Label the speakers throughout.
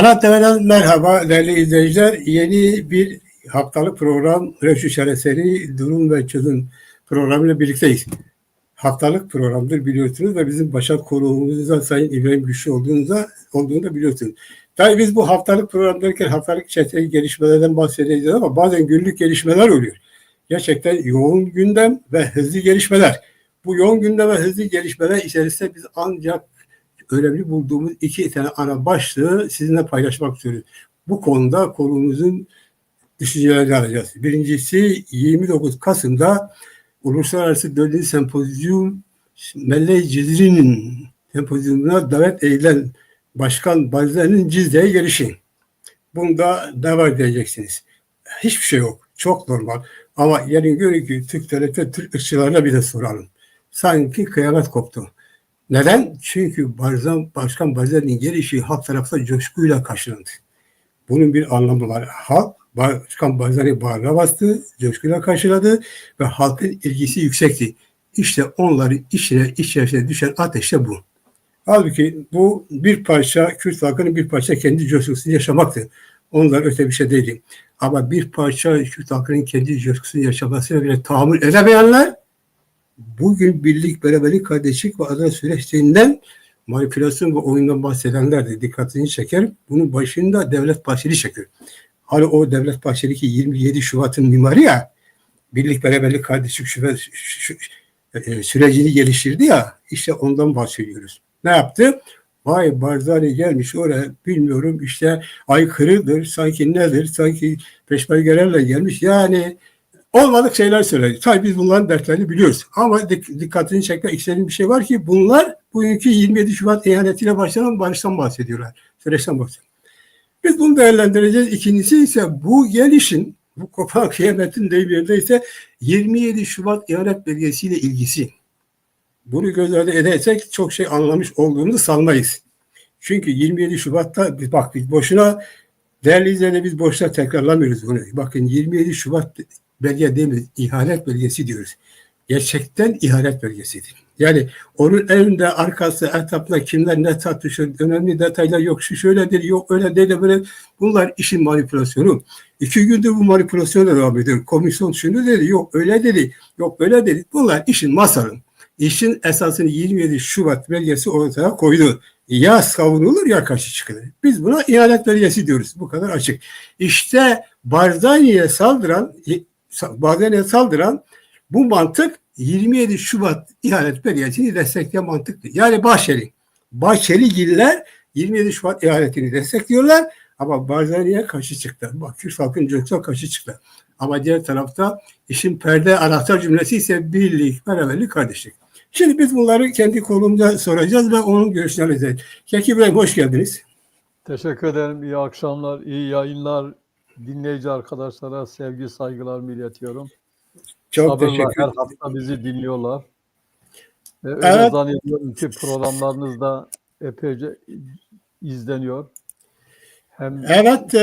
Speaker 1: Ana TV'den merhaba değerli izleyiciler. Yeni bir haftalık program Reşü Şereseri Durum ve Çözüm programıyla birlikteyiz. Haftalık programdır biliyorsunuz ve bizim başat konuğumuzda Sayın İbrahim Güçlü olduğunu da biliyorsunuz. Tabii biz bu haftalık program derken haftalık çeşitli gelişmelerden bahsedeceğiz ama bazen günlük gelişmeler oluyor. Gerçekten yoğun gündem ve hızlı gelişmeler. Bu yoğun gündem ve hızlı gelişmeler içerisinde biz ancak önemli bulduğumuz iki tane ana başlığı sizinle paylaşmak istiyoruz. Bu konuda konumuzun düşüncelerini alacağız. Birincisi 29 Kasım'da Uluslararası 4. Sempozyum Melle Cizri'nin sempozyumuna davet edilen Başkan Barzani'nin Cizre'ye gelişi. Bunda ne var diyeceksiniz. Hiçbir şey yok. Çok normal. Ama yarın görün ki Türk devleti Türk ırkçılarına bir de soralım. Sanki kıyamet koptu. Neden? Çünkü Başkan Barzani'nin gelişi halk tarafından coşkuyla karşılandı. Bunun bir anlamı var. Halk Başkan Barzani bağrına bastı, coşkuyla karşıladı ve halkın ilgisi yüksekti. İşte onların içerisine düşen ateş de bu. Halbuki bu bir parça Kürt halkının bir parça kendi coşkusunu yaşamaktı. Onlar öte bir şey değildi. Ama bir parça Kürt halkının kendi coşkusunu yaşamasına bile tahammül edemeyenler bugün birlik, beraberlik, kardeşlik ve adalet süreçlerinden manipülasyon ve oyundan bahsedenler de dikkatini çeker. Bunun başında Devlet Bahçeli çekiyor. Hani o Devlet Bahçeli ki 27 Şubat'ın mimarı ya, birlik, beraberlik, kardeşlik sürecini geliştirdi ya, işte ondan bahsediyoruz. Ne yaptı? Vay Barzani gelmiş oraya, bilmiyorum işte aykırıdır, sanki nedir, sanki peşmergelerle gelmiş. Yani olmadık şeyler söyledi. Tabii biz bunların dertlerini biliyoruz. Ama dikkatini çekmek istediğim bir şey var ki bunlar bugünkü 27 Şubat ihanetiyle başlanan barıştan bahsediyorlar. Süreçten bahsediyorlar. Biz bunu değerlendireceğiz. İkincisi ise bu gelişin, bu kopan kıyametin deyim yerindeyse 27 Şubat ihanet belgesiyle ilgisi. Bunu göz ardı edersek çok şey anlamış olduğunu sanmayız. Çünkü 27 Şubat'ta biz boşuna değerli izleyiciler biz boşuna tekrarlamıyoruz bunu. Bakın 27 Şubat belge değil mi? İhanet belgesi diyoruz. Gerçekten ihanet belgesidir. Yani onun önünde, arkası, etapta kimler ne tartışıyor, önemli detaylar yok, şu şöyledir, yok öyle değil, böyle. Bunlar işin manipülasyonu. 2 gündür bu manipülasyon devam ediyor. Komisyon şunu dedi, yok öyle dedi, yok böyle dedi. Bunlar işin masalın. İşin esasını 27 Şubat belgesi ortaya koydu. Ya savunulur ya karşı çıkılır. Biz buna ihanet belgesi diyoruz. Bu kadar açık. İşte Barzani'ye saldıran bu mantık 27 Şubat ihanet belgesini destekleyen mantıktı. Yani Bahçeligiller 27 Şubat ihanetini destekliyorlar ama Barzani'ye karşı çıktı. Bak Kürt halkın coşkusuna karşı çıktı. Ama diğer tarafta işin perde anahtar cümlesi ise birlik, beraberlik, kardeşlik. Şimdi biz bunları kendi konumda soracağız ve onun görüşlerini alacağız. Keki İbrahim hoş geldiniz.
Speaker 2: Teşekkür ederim. İyi akşamlar, iyi yayınlar. Dinleyici arkadaşlara sevgi, saygılarımı iletiyorum.
Speaker 1: Çok
Speaker 2: sabırla
Speaker 1: teşekkür
Speaker 2: her
Speaker 1: ederim.
Speaker 2: hafta bizi dinliyorlar. Öyle
Speaker 1: Evet.
Speaker 2: zannediyorum ki programlarınız da epeyce izleniyor.
Speaker 1: Evet,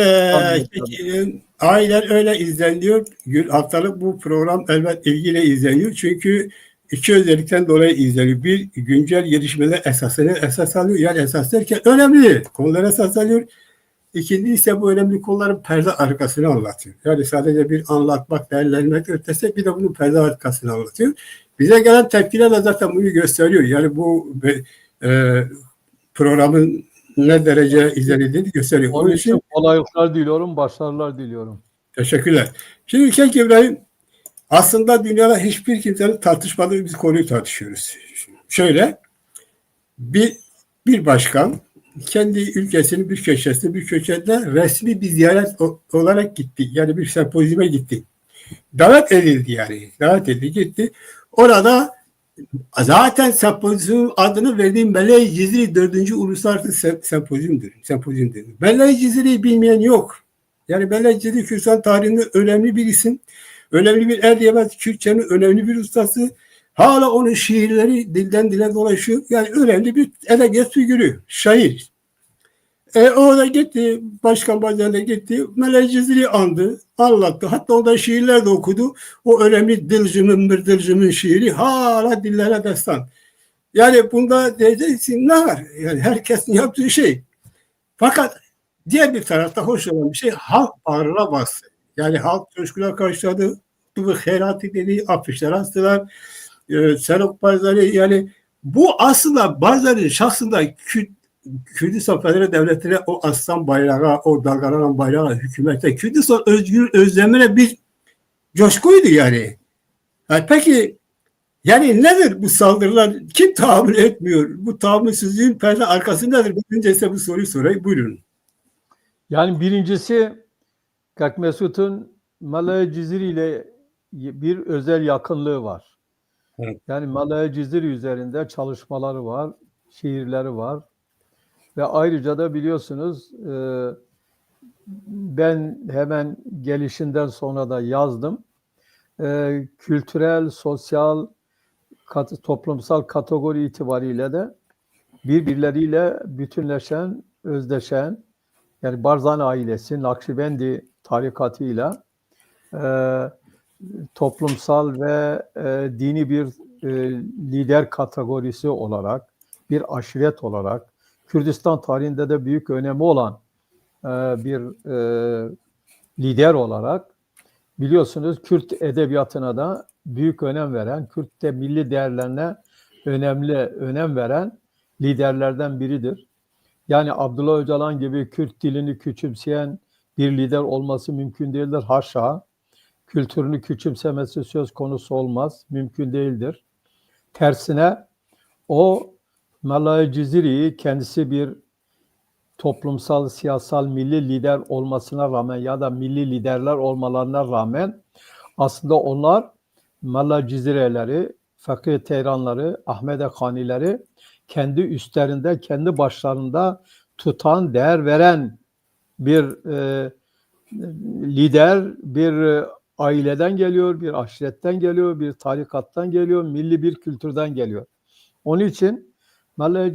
Speaker 1: aynen öyle izleniyor. Haftalık bu program elbet ilgiyle izleniyor. Çünkü iki özellikten dolayı izleniyor. Bir, güncel gelişmeler esas alıyor. Yani esas derken önemli konular esas alıyor. İkinci ise bu önemli konuların perde arkasını anlatıyor. Yani sadece bir anlatmak, değerlendirmek ötesi bir de bunun perde arkasını anlatıyor. Bize gelen tepkiler de zaten bunu gösteriyor. Yani bu programın ne derece izlenildiğini gösteriyor.
Speaker 2: Onun için kolaylıklar diliyorum, başarılar diliyorum.
Speaker 1: Teşekkürler. Şimdi Kek İbrahim, aslında dünyada hiçbir kimsenin tartışmadığı bir konuyu tartışıyoruz. Şöyle, bir başkan kendi ülkesinin bir köşesinde resmi bir ziyaret olarak gitti. Yani bir sempozyuma gitti. Davet edildi yani. Davet edildi gitti. Orada zaten sempozyumun adını verdiğim Melle Cizri 4. Uluslararası Sempozyumdur. Melle Cizri'yi bilmeyen yok. Yani Melle Cizri Kürdistan tarihinde önemli bir isim. Önemli bir Erdeyebat Kürtçenin önemli bir ustası. Hala onun şiirleri dilden dile dolaşıyor. Yani önemli bir edebiyat figürü, şair. O da gitti, Başkan Barzani gitti, Melle Cizri'yi andı, anlattı. Hatta o da şiirler de okudu. O önemli Dılcım'ın şiiri hala dillere destan. Yani bunda diyeceksin ne var? Yani herkesin yaptığı şey. Fakat Diğer bir tarafta hoş olan bir şey halk bağrına bastı. Yani halk coşkuyla karşıladı. Bu herati dedi, afişler astılar. Serok Barzani yani bu aslında Barzani'nin şahsında Kürdistan Federal Devleti'ne o aslan bayrağı, o dalgalanan bayrağı hükümete, Kürdistan özgür özlemine bir coşkuydu yani. Yani peki yani nedir bu saldırılar? Kim tahammül etmiyor? Bu tahammülsüzlüğün perde arkası nedir? Önce size bu soruyu sorayım. Buyurun.
Speaker 2: Yani birincisi Kak Mesut'un Malaya Ciziri ile bir özel yakınlığı var.
Speaker 1: Evet.
Speaker 2: Yani Malaya Ciziri üzerinde çalışmaları var, şiirleri var. Ve ayrıca da biliyorsunuz ben hemen gelişinden sonra da yazdım. Kültürel, sosyal, toplumsal kategori itibariyle de birbirleriyle bütünleşen, özdeşen, yani Barzani ailesi, Nakşibendi tarikatıyla toplumsal ve dini bir lider kategorisi olarak, bir aşiret olarak, Kürdistan tarihinde de büyük önemi olan bir lider olarak biliyorsunuz Kürt edebiyatına da büyük önem veren, Kürt de milli değerlerine önem veren liderlerden biridir. Yani Abdullah Öcalan gibi Kürt dilini küçümseyen bir lider olması mümkün değildir. Haşa, kültürünü küçümsemesi söz konusu olmaz, mümkün değildir. Tersine o Malaya Ciziri'yi kendisi bir toplumsal, siyasal, milli lider olmasına rağmen ya da milli liderler olmalarına rağmen aslında onlar Malaya Cizire'leri, Fakih Teyranları, Ahmede Kanileri kendi üstlerinde, kendi başlarında tutan, değer veren bir lider, bir aileden geliyor, bir aşiretten geliyor, bir tarikattan geliyor, milli bir kültürden geliyor. Onun için Malaya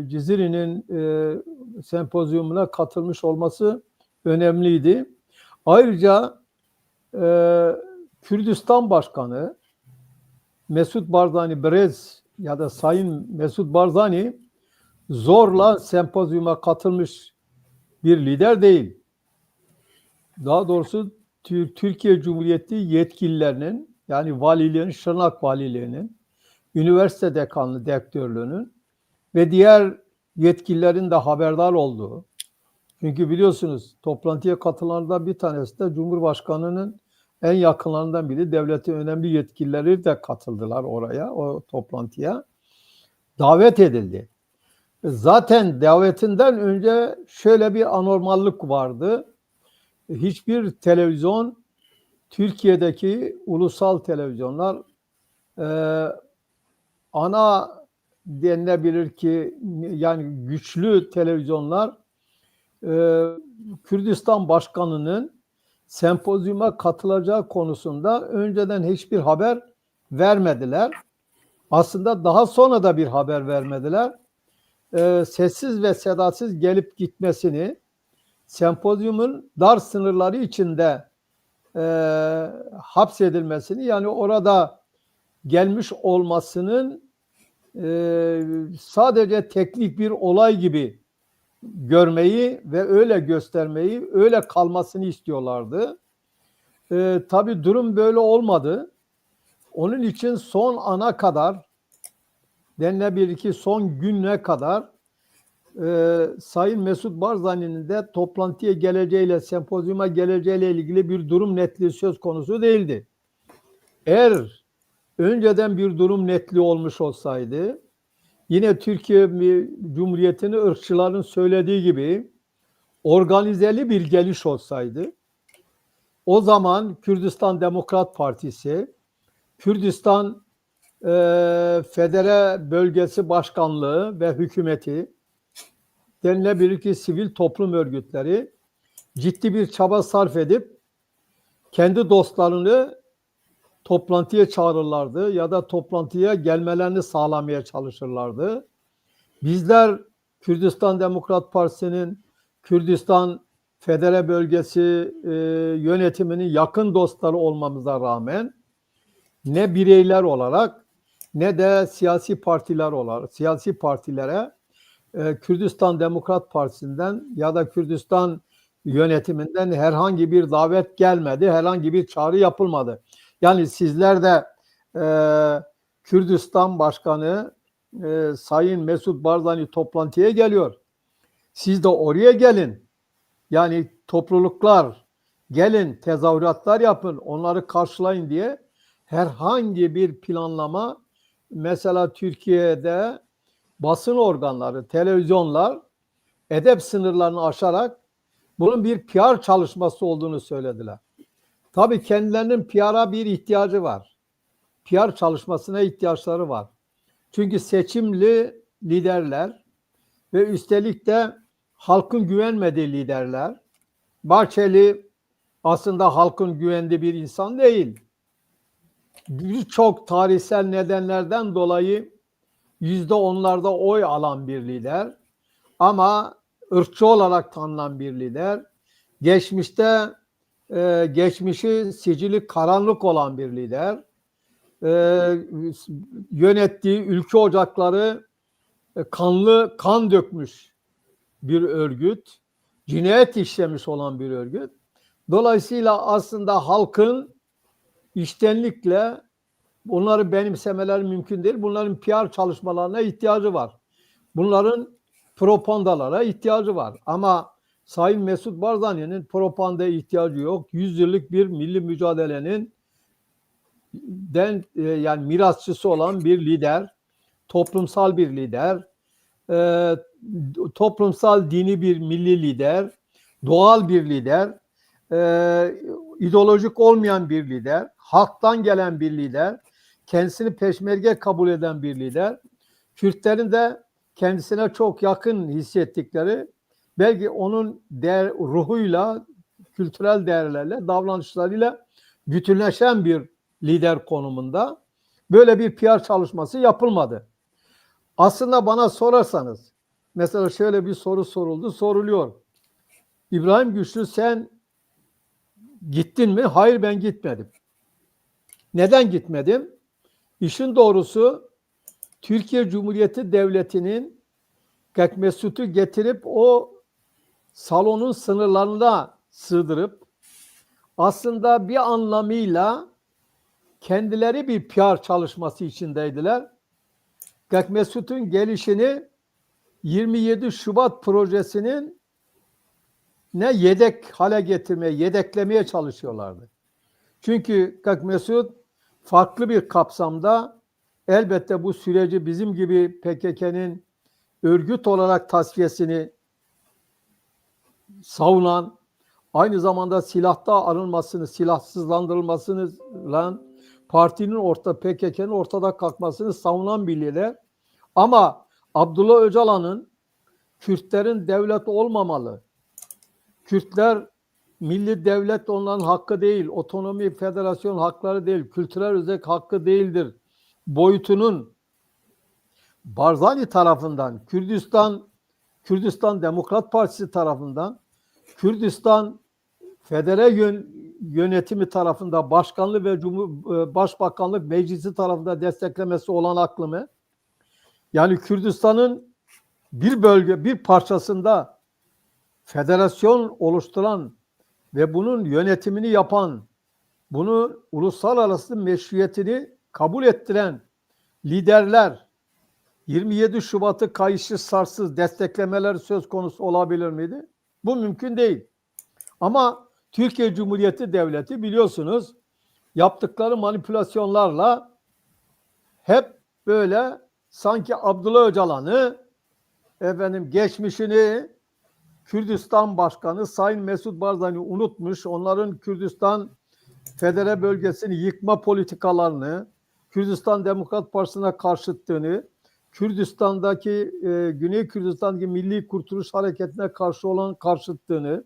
Speaker 2: Ciziri'nin sempozyumuna katılmış olması önemliydi. Ayrıca Kürdistan Başkanı Mesut Barzani Brez ya da Sayın Mesut Barzani zorla sempozyuma katılmış bir lider değil. Daha doğrusu Türkiye Cumhuriyeti yetkililerinin, yani valiliğin, Şırnak valiliğinin, üniversite dekanlığı, rektörlüğünün ve diğer yetkililerin de haberdar olduğu. Çünkü biliyorsunuz toplantıya katılanlardan bir tanesi de Cumhurbaşkanı'nın en yakınlarından biri, devletin önemli yetkilileri de katıldılar oraya, o toplantıya. Davet edildi. Zaten davetinden önce şöyle bir anormallik vardı. Hiçbir televizyon, Türkiye'deki ulusal televizyonlar ana denilebilir ki yani güçlü televizyonlar Kürdistan Başkanı'nın sempozyuma katılacağı konusunda önceden hiçbir haber vermediler. Aslında daha sonra da bir haber vermediler. Sessiz ve sedasız gelip gitmesini, sempozyumun dar sınırları içinde hapsedilmesini, yani orada gelmiş olmasının sadece teknik bir olay gibi görmeyi ve öyle göstermeyi, öyle kalmasını istiyorlardı. Tabii durum böyle olmadı. Onun için son ana kadar, denilebilir ki son gününe kadar Sayın Mesut Barzani'nin de toplantıya geleceğiyle, sempozyuma geleceğiyle ilgili bir durum netliği söz konusu değildi. Eğer önceden bir durum netliği olmuş olsaydı, yine Türkiye Cumhuriyeti'nin ırkçıların söylediği gibi organizeli bir geliş olsaydı, o zaman Kürdistan Demokrat Partisi, Kürdistan Federe Bölgesi Başkanlığı ve hükümeti, denilebilir ki sivil toplum örgütleri ciddi bir çaba sarf edip kendi dostlarını toplantıya çağırırlardı ya da toplantıya gelmelerini sağlamaya çalışırlardı. Bizler Kürdistan Demokrat Partisi'nin Kürdistan Federe Bölgesi yönetiminin yakın dostları olmamıza rağmen ne bireyler olarak ne de siyasi partilere Kürdistan Demokrat Partisi'nden ya da Kürdistan yönetiminden herhangi bir davet gelmedi, herhangi bir çağrı yapılmadı. Yani sizler de e, Kürdistan Başkanı Sayın Mesut Barzani toplantıya geliyor. Siz de oraya gelin. Yani topluluklar gelin, tezahüratlar yapın, onları karşılayın diye herhangi bir planlama, mesela Türkiye'de basın organları, televizyonlar edep sınırlarını aşarak bunun bir PR çalışması olduğunu söylediler. Tabii kendilerinin PR'a bir ihtiyacı var. PR çalışmasına ihtiyaçları var. Çünkü seçimli liderler ve üstelik de halkın güvenmediği liderler. Bahçeli aslında halkın güvendiği bir insan değil. Birçok tarihsel nedenlerden dolayı %10'larda oy alan bir lider. Ama ırkçı olarak tanınan bir lider. Geçmişte geçmişi sicili karanlık olan bir lider. Yönettiği ülke ocakları kan dökmüş bir örgüt. Cinayet işlemiş olan bir örgüt. Dolayısıyla aslında halkın içtenlikle bunları benimsemeleri mümkün değil. Bunların PR çalışmalarına ihtiyacı var. Bunların propagandalara ihtiyacı var. Ama Sayın Mesut Barzani'nin propagandaya ihtiyacı yok. 100 yıllık bir milli mücadelenin yani mirasçısı olan bir lider, toplumsal bir lider, toplumsal dini bir milli lider, doğal bir lider, ideolojik olmayan bir lider, halktan gelen bir lider, kendisini peşmerge kabul eden bir lider, Kürtlerin de kendisine çok yakın hissettikleri, belki onun ruhuyla, kültürel değerlerle, davranışlarıyla bütünleşen bir lider konumunda. Böyle bir PR çalışması yapılmadı. Aslında bana sorarsanız, mesela şöyle bir soru soruluyor. İbrahim Güçlü, sen gittin mi? Hayır, ben gitmedim. Neden gitmedim? İşin doğrusu Türkiye Cumhuriyeti Devleti'nin Kek Mesut'u getirip o salonun sınırlarına sığdırıp aslında bir anlamıyla kendileri bir PR çalışması içindeydiler. Kek Mesut'un gelişini 27 Şubat projesinin yedek hale getirmeye, yedeklemeye çalışıyorlardı. Çünkü Kek Mesut farklı bir kapsamda elbette bu süreci bizim gibi PKK'nın örgüt olarak tasfiyesini savunan, aynı zamanda silahta arınmasını, silahsızlandırılmasını, partinin PKK'nın ortada kalkmasını savunan bir lider. Ama Abdullah Öcalan'ın Kürtlerin devlet olmamalı, Kürtler milli devlet onların hakkı değil, otonomi, federasyon hakları değil, kültürel özellik hakkı değildir boyutunun Barzani tarafından, Kürdistan Demokrat Partisi tarafından, Kürdistan Federe Yönetimi tarafında, Başkanlığı ve Başbakanlık Meclisi tarafında desteklemesi olan aklımı, yani Kürdistan'ın bir parçasında federasyon oluşturan ve bunun yönetimini yapan, bunu uluslararası meşruiyetini kabul ettiren liderler 27 Şubat'ı kayıtsız şartsız desteklemeler söz konusu olabilir miydi? Bu mümkün değil. Ama Türkiye Cumhuriyeti Devleti biliyorsunuz yaptıkları manipülasyonlarla hep böyle sanki Abdullah Öcalan'ı, geçmişini, Kürdistan Başkanı Sayın Mesut Barzani unutmuş, onların Kürdistan Federe bölgesini yıkma politikalarını, Kürdistan Demokrat Partisi'ne karşıttığını, Kürdistan'daki Güney Kürdistan'daki Milli Kurtuluş Hareketi'ne karşıttığını,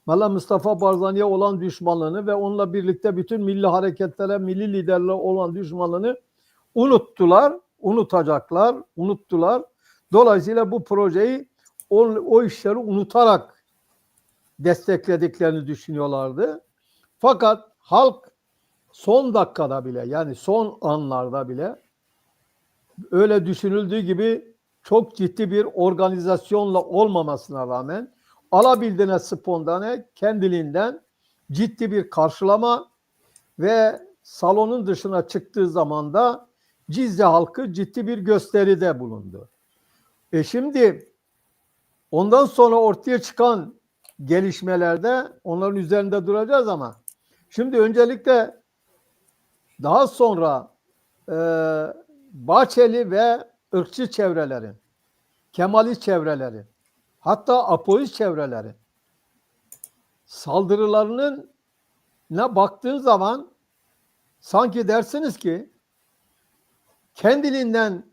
Speaker 2: Mustafa Barzani'ye olan düşmanlığını ve onunla birlikte bütün milli hareketlere, milli liderlere olan düşmanlığını unuttular. Dolayısıyla bu projeyi o işleri unutarak desteklediklerini düşünüyorlardı. Fakat halk son dakikada bile, yani son anlarda bile öyle düşünüldüğü gibi çok ciddi bir organizasyonla olmamasına rağmen alabildiğine spontane, kendiliğinden ciddi bir karşılama ve salonun dışına çıktığı zaman da Cizre halkı ciddi bir gösteride bulundu. Şimdi ondan sonra ortaya çıkan gelişmelerde onların üzerinde duracağız ama şimdi öncelikle daha sonra Bahçeli ve ırkçı çevrelerin, Kemalist çevreleri, hatta apoist çevreleri saldırılarının ne baktığın zaman sanki dersiniz ki kendiliğinden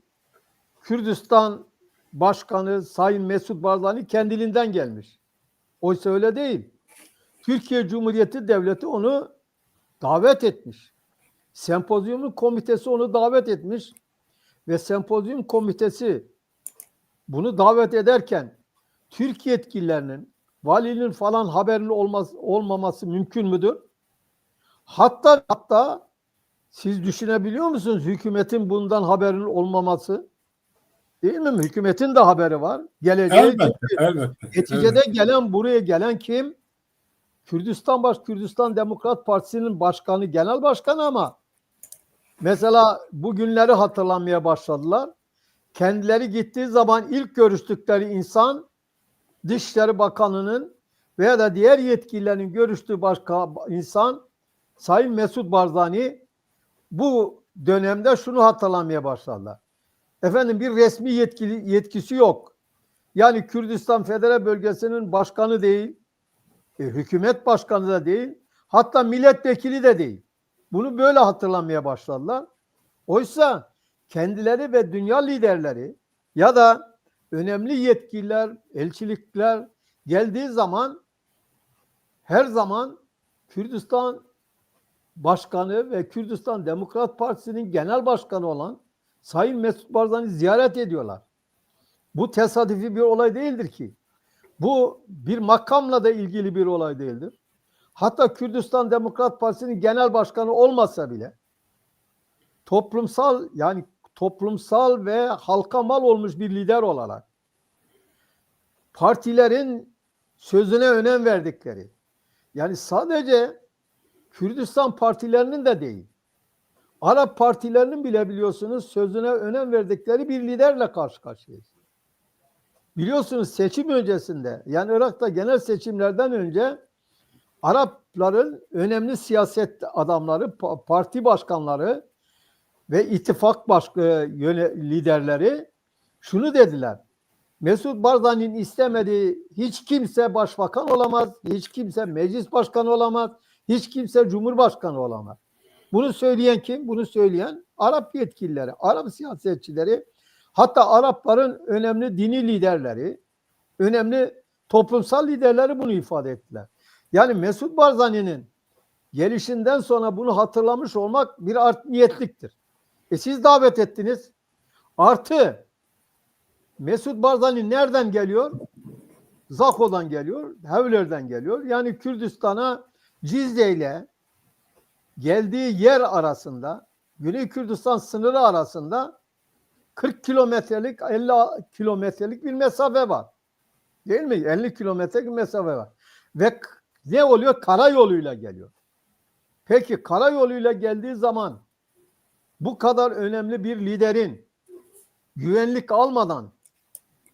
Speaker 2: Kürdistan Başkanı Sayın Mesut Barzani kendiliğinden gelmiş. Oysa öyle değil. Türkiye Cumhuriyeti Devleti onu davet etmiş. Sempozyumun komitesi onu davet etmiş ve sempozyum komitesi bunu davet ederken Türk yetkililerinin, valinin falan haberinin olmaması mümkün müdür? Hatta siz düşünebiliyor musunuz hükümetin bundan haberinin olmaması? Değil mi? Hükümetin de haberi var. Geleceği
Speaker 1: Elbette.
Speaker 2: neticede buraya gelen kim? Kürdistan Demokrat Partisi'nin başkanı, genel başkanı ama mesela bugünleri hatırlamaya başladılar. Kendileri gittiği zaman ilk görüştükleri insan Dışişleri Bakanı'nın veya da diğer yetkililerin görüştüğü başka insan Sayın Mesut Barzani. Bu dönemde şunu hatırlamaya başladılar. Efendim bir resmi yetkisi yok. Yani Kürdistan Federal Bölgesi'nin başkanı değil, hükümet başkanı da değil, hatta milletvekili de değil. Bunu böyle hatırlamaya başladılar. Oysa kendileri ve dünya liderleri ya da önemli yetkililer, elçilikler geldiği zaman her zaman Kürdistan Başkanı ve Kürdistan Demokrat Partisi'nin genel başkanı olan Sayın Mesut Barzani ziyaret ediyorlar. Bu tesadüfi bir olay değildir ki. Bu bir makamla da ilgili bir olay değildir. Hatta Kürdistan Demokrat Partisi'nin genel başkanı olmasa bile toplumsal ve halka mal olmuş bir lider olarak partilerin sözüne önem verdikleri, yani sadece Kürdistan partilerinin de değil, Arap partilerinin bile biliyorsunuz sözüne önem verdikleri bir liderle karşı karşıyayız. Biliyorsunuz seçim öncesinde, yani Irak'ta genel seçimlerden önce Arapların önemli siyaset adamları, parti başkanları ve ittifak liderleri şunu dediler: Mesut Barzani'nin istemediği hiç kimse başbakan olamaz, hiç kimse meclis başkanı olamaz, hiç kimse cumhurbaşkanı olamaz. Bunu söyleyen kim? Bunu söyleyen Arap yetkilileri, Arap siyasetçileri, hatta Arapların önemli dini liderleri, önemli toplumsal liderleri bunu ifade ettiler. Yani Mesut Barzani'nin gelişinden sonra bunu hatırlamış olmak bir art niyetliktir. Siz davet ettiniz. Artı Mesut Barzani nereden geliyor? Zako'dan geliyor, Hevler'den geliyor. Yani Kürdistan'a Cizre ile geldiği yer arasında, Güney Kürdistan sınırı arasında 40 kilometrelik, 50 kilometrelik bir mesafe var. Değil mi? 50 kilometrelik bir mesafe var. Ve ne oluyor? Karayoluyla geliyor. Peki karayoluyla geldiği zaman bu kadar önemli bir liderin güvenlik almadan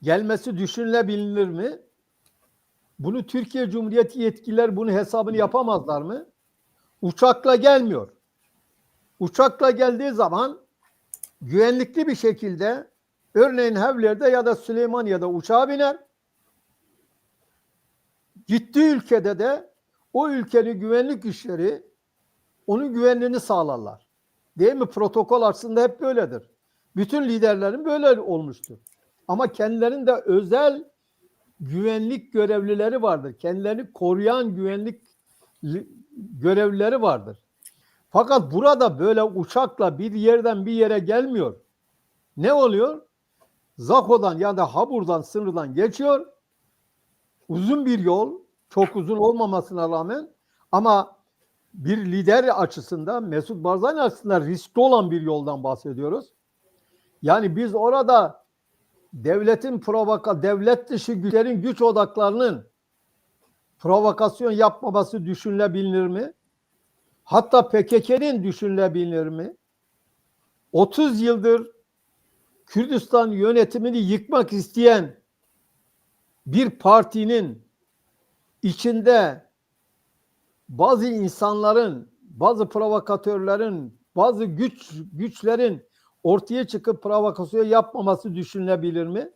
Speaker 2: gelmesi düşünülebilir mi? Bunu Türkiye Cumhuriyeti yetkililer bunun hesabını yapamazlar mı? Uçakla gelmiyor. Uçakla geldiği zaman güvenlikli bir şekilde örneğin Hevler'de ya da Süleymaniye'de uçağa biner. Gittiği ülkede de o ülkenin güvenlik güçleri onun güvenliğini sağlarlar. Değil mi? Protokol aslında hep böyledir. Bütün liderlerin böyle olmuştur. Ama kendilerinin de özel güvenlik görevlileri vardır. Kendilerini koruyan güvenlik görevlileri vardır. Fakat burada böyle uçakla bir yerden bir yere gelmiyor. Ne oluyor? Zako'dan ya da Habur'dan sınırdan geçiyor. Uzun bir yol, çok uzun olmamasına rağmen ama bir lider açısından, Mesut Barzani açısından riskli olan bir yoldan bahsediyoruz. Yani biz orada devlet dışı güçlerin güç odaklarının provokasyon yapmaması düşünülebilir mi? Hatta PKK'nin düşünülebilir mi? 30 yıldır Kürdistan yönetimini yıkmak isteyen bir partinin içinde bazı insanların, bazı provokatörlerin, bazı güçlerin ortaya çıkıp provokasyon yapmaması düşünülebilir mi?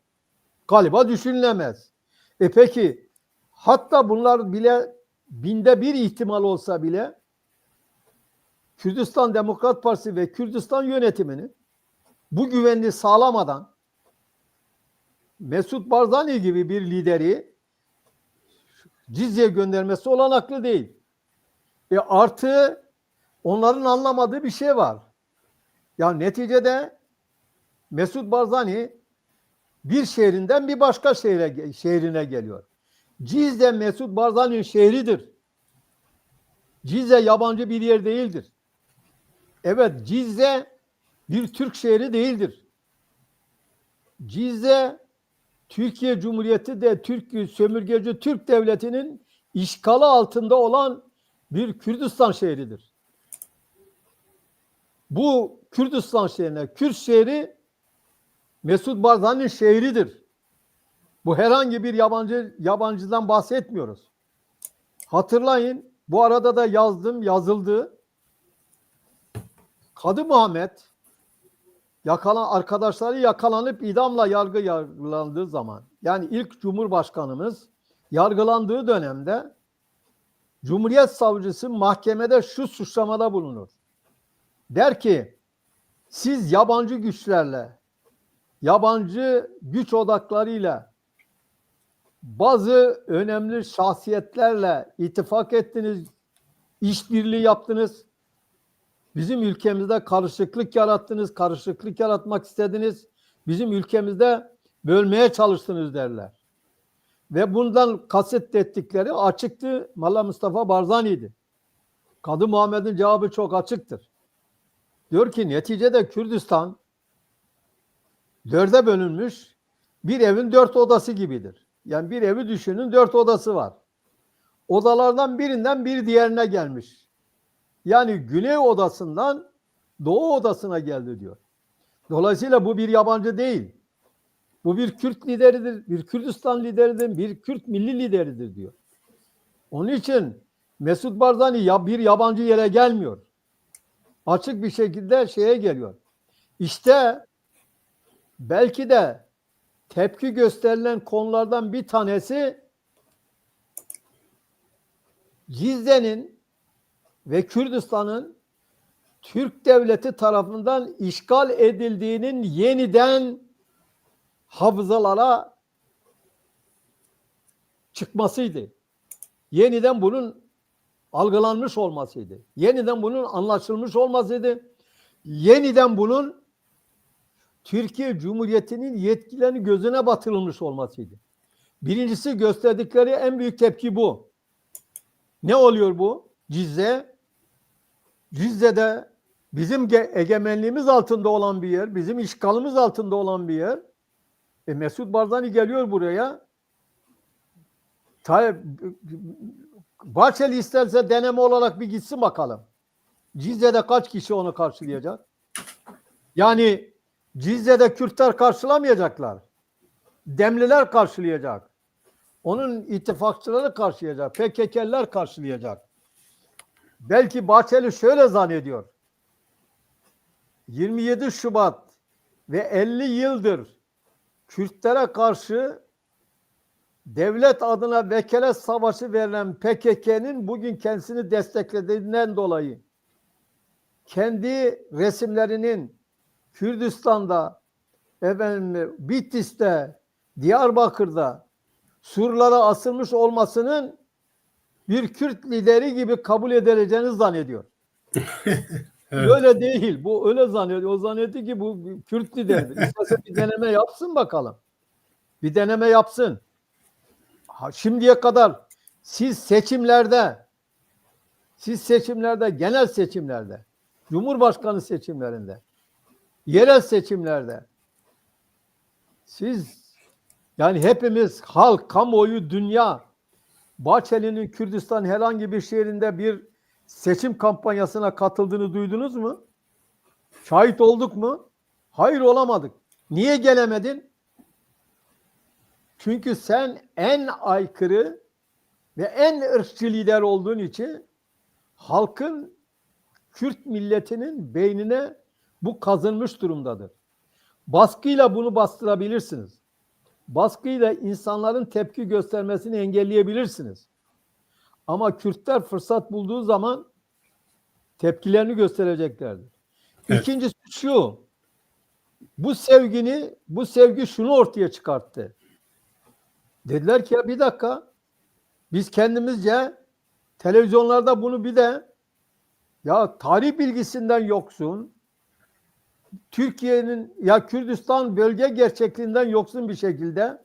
Speaker 2: Galiba düşünülemez. Peki hatta bunlar bile binde bir ihtimal olsa bile Kürdistan Demokrat Partisi ve Kürdistan yönetimini bu güvenliği sağlamadan Mesut Barzani gibi bir lideri Cizre'ye göndermesi olanaklı değil. Artı onların anlamadığı bir şey var. Ya neticede Mesut Barzani bir şehrinden bir başka şehrine geliyor. Cizre Mesut Barzani'nin şehridir. Cizre yabancı bir yer değildir. Evet, Cizre bir Türk şehri değildir. Cizre Türkiye Cumhuriyeti de sömürgeci Türk Devleti'nin işgali altında olan bir Kürdistan şehridir. Bu Kürdistan şehrine, Kürt şehri Mesut Barzani'nin şehridir. Bu herhangi bir yabancıdan bahsetmiyoruz. Hatırlayın, bu arada da yazıldı. Kadı Muhammed arkadaşları yakalanıp idamla yargılandığı zaman, yani ilk Cumhurbaşkanımız yargılandığı dönemde Cumhuriyet Savcısı mahkemede şu suçlamada bulunur. Der ki, siz yabancı güçlerle, yabancı güç odaklarıyla, bazı önemli şahsiyetlerle ittifak ettiniz, işbirliği yaptınız. Bizim ülkemizde karışıklık yarattınız, karışıklık yaratmak istediniz. Bizim ülkemizde bölmeye çalıştınız derler. Ve bundan kastettikleri açıktı. Mallah Mustafa Barzani'ydi. Kadı Muhammed'in cevabı çok açıktır. Diyor ki neticede Kürdistan 4'e bölünmüş bir evin 4 odası gibidir. Yani bir evi düşünün, 4 odası var. Odalardan birinden bir diğerine gelmiş. Yani Güney odasından Doğu odasına geldi diyor. Dolayısıyla bu bir yabancı değil. Bu bir Kürt lideridir, bir Kürdistan lideridir, bir Kürt milli lideridir diyor. Onun için Mesut Barzani bir yabancı yere gelmiyor. Açık bir şekilde şeye geliyor. İşte belki de tepki gösterilen konulardan bir tanesi Cizre'nin ve Kürdistan'ın Türk devleti tarafından işgal edildiğinin yeniden hafızalara çıkmasıydı. Yeniden bunun algılanmış olmasıydı. Yeniden bunun anlaşılmış olmasıydı. Yeniden bunun Türkiye Cumhuriyeti'nin yetkilerini gözüne batırılmış olmasıydı. Birincisi gösterdikleri en büyük tepki bu. Ne oluyor bu? Cizre'de bizim egemenliğimiz altında olan bir yer, bizim işgalimiz altında olan bir yer. Mesut Barzani geliyor buraya. Bahçeli isterse deneme olarak bir gitsin bakalım. Cizre'de kaç kişi onu karşılayacak? Yani Cizre'de Kürtler karşılamayacaklar. Demliler karşılayacak. Onun ittifakçıları karşılayacak. PKK'liler karşılayacak. Belki Bahçeli şöyle zannediyor. 27 Şubat ve 50 yıldır Kürtlere karşı devlet adına vekalet savaşı verilen PKK'nın bugün kendisini desteklediğinden dolayı kendi resimlerinin Kürdistan'da, Bitlis'te, Diyarbakır'da surlara asılmış olmasının bir Kürt lideri gibi kabul edileceğini zannediyor. Evet. Öyle değil. Bu öyle zannediyor. O zannediyor ki bu Kürt lideridir. İsterse bir deneme yapsın bakalım. Bir deneme yapsın. Şimdiye kadar siz seçimlerde, genel seçimlerde, Cumhurbaşkanı seçimlerinde, yerel seçimlerde siz yani hepimiz halk, kamuoyu, dünya Bahçeli'nin Kürdistan herhangi bir şehrinde bir seçim kampanyasına katıldığını duydunuz mu? Şahit olduk mu? Hayır, olamadık. Niye gelemedin? Çünkü sen en aykırı ve en ırkçı lider olduğun için halkın, Kürt milletinin beynine bu kazınmış durumdadır. Baskıyla bunu bastırabilirsiniz. Baskıyla insanların tepki göstermesini engelleyebilirsiniz. Ama Kürtler fırsat bulduğu zaman tepkilerini göstereceklerdir.
Speaker 1: Evet.
Speaker 2: İkincisi şu, bu sevgi şunu ortaya çıkarttı. Dediler ki ya bir dakika, biz kendimizce televizyonlarda bunu bir de ya tarih bilgisinden yoksun, Türkiye'nin ya Kürdistan bölge gerçekliğinden yoksun bir şekilde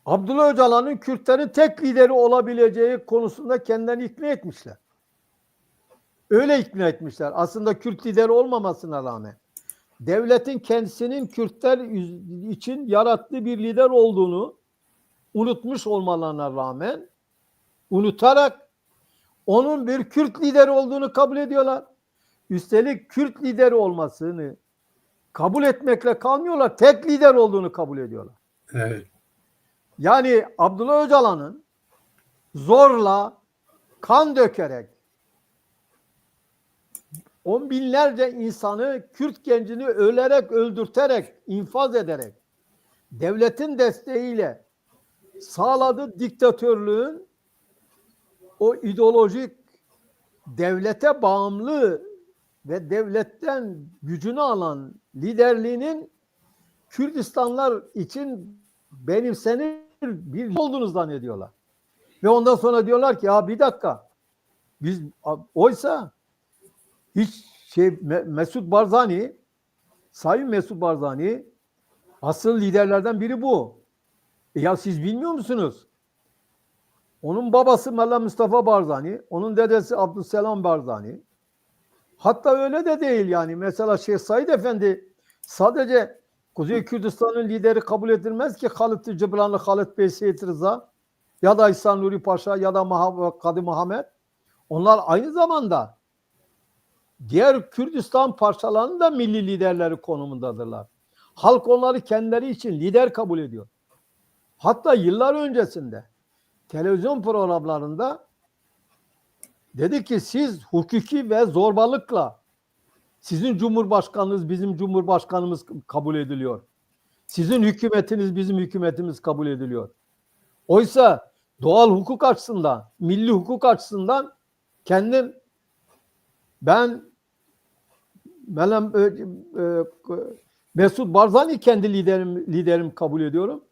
Speaker 2: Abdullah Öcalan'ın Kürtlerin tek lideri olabileceği konusunda kendilerini ikna etmişler. Öyle ikna etmişler. Aslında Kürt lideri olmamasına rağmen devletin kendisinin Kürtler için yarattığı bir lider olduğunu unutmuş olmalarına rağmen unutarak onun bir Kürt lideri olduğunu kabul ediyorlar. Üstelik Kürt lideri olmasını kabul etmekle kalmıyorlar. Tek lider olduğunu kabul ediyorlar.
Speaker 1: Evet.
Speaker 2: Yani Abdullah Öcalan'ın zorla, kan dökerek, on binlerce insanı, Kürt gencini ölerek, öldürterek, infaz ederek, devletin desteğiyle sağladığı diktatörlüğün o ideolojik devlete bağımlı ve devletten gücünü alan liderliğinin Kürdistanlar için benimsenir bir olduğunu zannediyorlar. Ve ondan sonra diyorlar ki ya bir dakika, biz oysa hiç Mesut Barzani, Sayın Mesut Barzani asıl liderlerden biri bu. Ya siz bilmiyor musunuz? Onun babası Molla Mustafa Barzani, onun dedesi Abdüsselam Barzani. Hatta öyle de değil yani. Mesela Şeyh Said Efendi sadece Kuzey Kürdistan'ın lideri kabul edilmez ki Halit Cibranlı, Halit Bey Seyit Rıza ya da İhsan Nuri Paşa ya da Kadı Muhammed. Onlar aynı zamanda diğer Kürdistan parçalarının da milli liderleri konumundadırlar. Halk onları kendileri için lider kabul ediyor. Hatta yıllar öncesinde televizyon programlarında dedi ki siz hukuki ve zorbalıkla sizin cumhurbaşkanınız bizim cumhurbaşkanımız kabul ediliyor. Sizin hükümetiniz bizim hükümetimiz kabul ediliyor. Oysa doğal hukuk açısından, milli hukuk açısından kendim ben Mesut Barzani kendi liderim kabul ediyorum.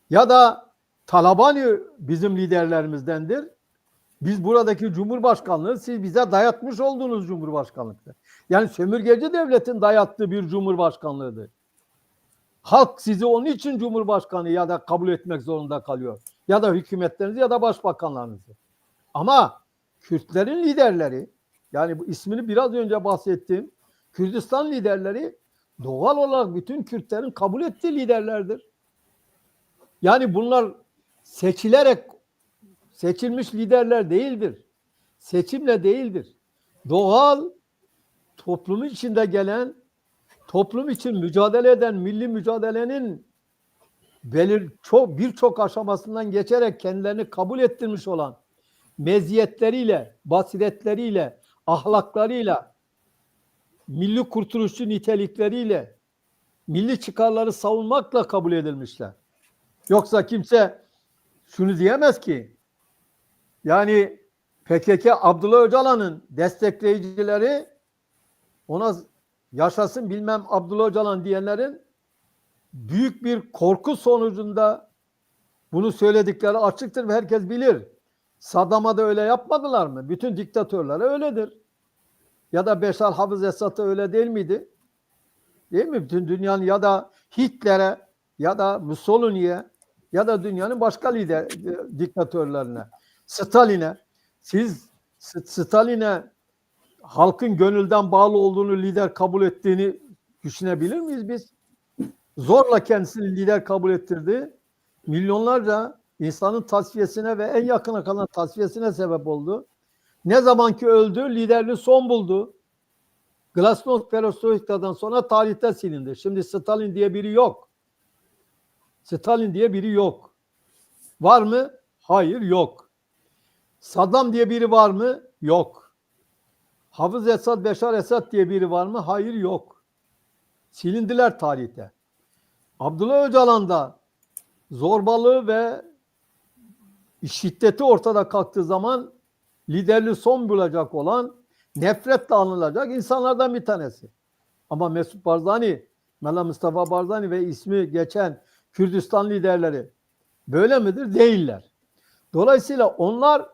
Speaker 2: Ya da Talabani bizim liderlerimizdendir. Biz buradaki cumhurbaşkanlığı siz bize dayatmış olduğunuz cumhurbaşkanlıktır. Yani sömürgeci devletin dayattığı bir cumhurbaşkanlığıdır. Halk sizi onun için cumhurbaşkanı ya da kabul etmek zorunda kalıyor. Ya da hükümetlerinizi ya da başbakanlarınızı. Ama Kürtlerin liderleri, yani bu ismini biraz önce bahsettiğim Kürdistan liderleri doğal olarak bütün Kürtlerin kabul ettiği liderlerdir. Yani bunlar seçilerek seçilmiş liderler değildir. Seçimle değildir. Doğal toplumun içinde gelen, toplum için mücadele eden, milli mücadelenin birçok aşamasından geçerek kendilerini kabul ettirmiş olan meziyetleriyle, basiretleriyle, ahlaklarıyla, milli kurtuluşçu nitelikleriyle, milli çıkarları savunmakla kabul edilmişler. Yoksa kimse şunu diyemez ki, yani PKK Abdullah Öcalan'ın destekleyicileri ona yaşasın bilmem Abdullah Öcalan diyenlerin büyük bir korku sonucunda bunu söyledikleri açıktır ve herkes bilir. Saddam'a da öyle yapmadılar mı? Bütün diktatörlere öyledir. Ya da Beşar Hafız Esad'a öyle değil miydi? Değil mi? Bütün dünyanın ya da Hitler'e ya da Mussolini'ye ya da dünyanın başka diktatörlerine, Stalin'e, siz Stalin'e halkın gönülden bağlı olduğunu lider kabul ettiğini düşünebilir miyiz biz? Zorla kendisini lider kabul ettirdi. Milyonlarca insanın tasfiyesine ve en yakına kalan tasfiyesine sebep oldu. Ne zamanki öldü, liderliği son buldu. Glasnost Perestroika'dan sonra tarihte silindi. Şimdi Stalin diye biri yok. Stalin diye biri yok. Var mı? Hayır, yok. Saddam diye biri var mı? Yok. Hafız Esad, Beşar Esad diye biri var mı? Hayır, yok. Silindiler tarihte. Abdullah Öcalan da zorbalığı ve şiddeti ortada kalktığı zaman liderliği son bulacak olan, nefretle anılacak insanlardan bir tanesi. Ama Mesut Barzani, Mela Mustafa Barzani ve ismi geçen Kürdistan liderleri böyle midir? Değiller. Dolayısıyla onlar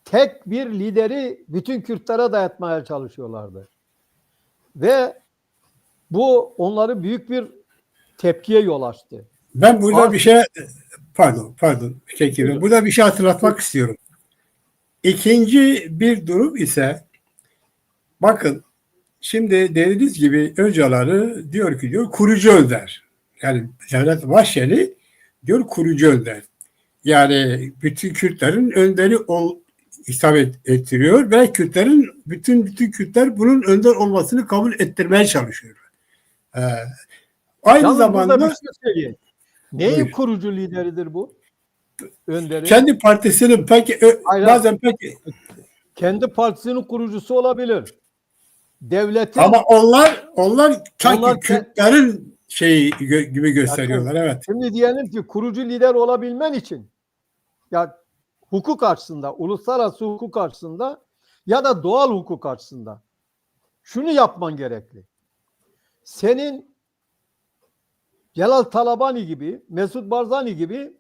Speaker 2: tek bir lideri bütün Kürtlere dayatmaya çalışıyorlardı. Ve bu onları büyük bir tepkiye yol açtı.
Speaker 1: Ben burada bir şey pardon burada bir şey hatırlatmak istiyorum. İkinci bir durum ise bakın şimdi dediğiniz gibi Öcalan'ı diyor kurucu önder. Yani Devlet Bahçeli diyor kurucu önder. Yani bütün Kürtlerin önderi hitap ettiriyor ve Kürtlerin bütün Kürtler bunun önder olmasını kabul ettirmeye çalışıyor. Aynı
Speaker 2: Yalnız
Speaker 1: zamanda
Speaker 2: burada bir şey söyleyeyim. Neyin
Speaker 1: buyur.
Speaker 2: kurucu lideridir bu? Önderi.
Speaker 1: Kendi partisinin bazen
Speaker 2: kendi partisinin kurucusu olabilir. Devletin
Speaker 1: ama onlar sanki Kürtlerin gibi gösteriyorlar. Evet.
Speaker 2: Şimdi diyelim ki kurucu lider olabilmen için ya hukuk karşısında, uluslararası hukuk karşısında ya da doğal hukuk karşısında şunu yapman gerekli. Senin Celal Talabani gibi, Mesut Barzani gibi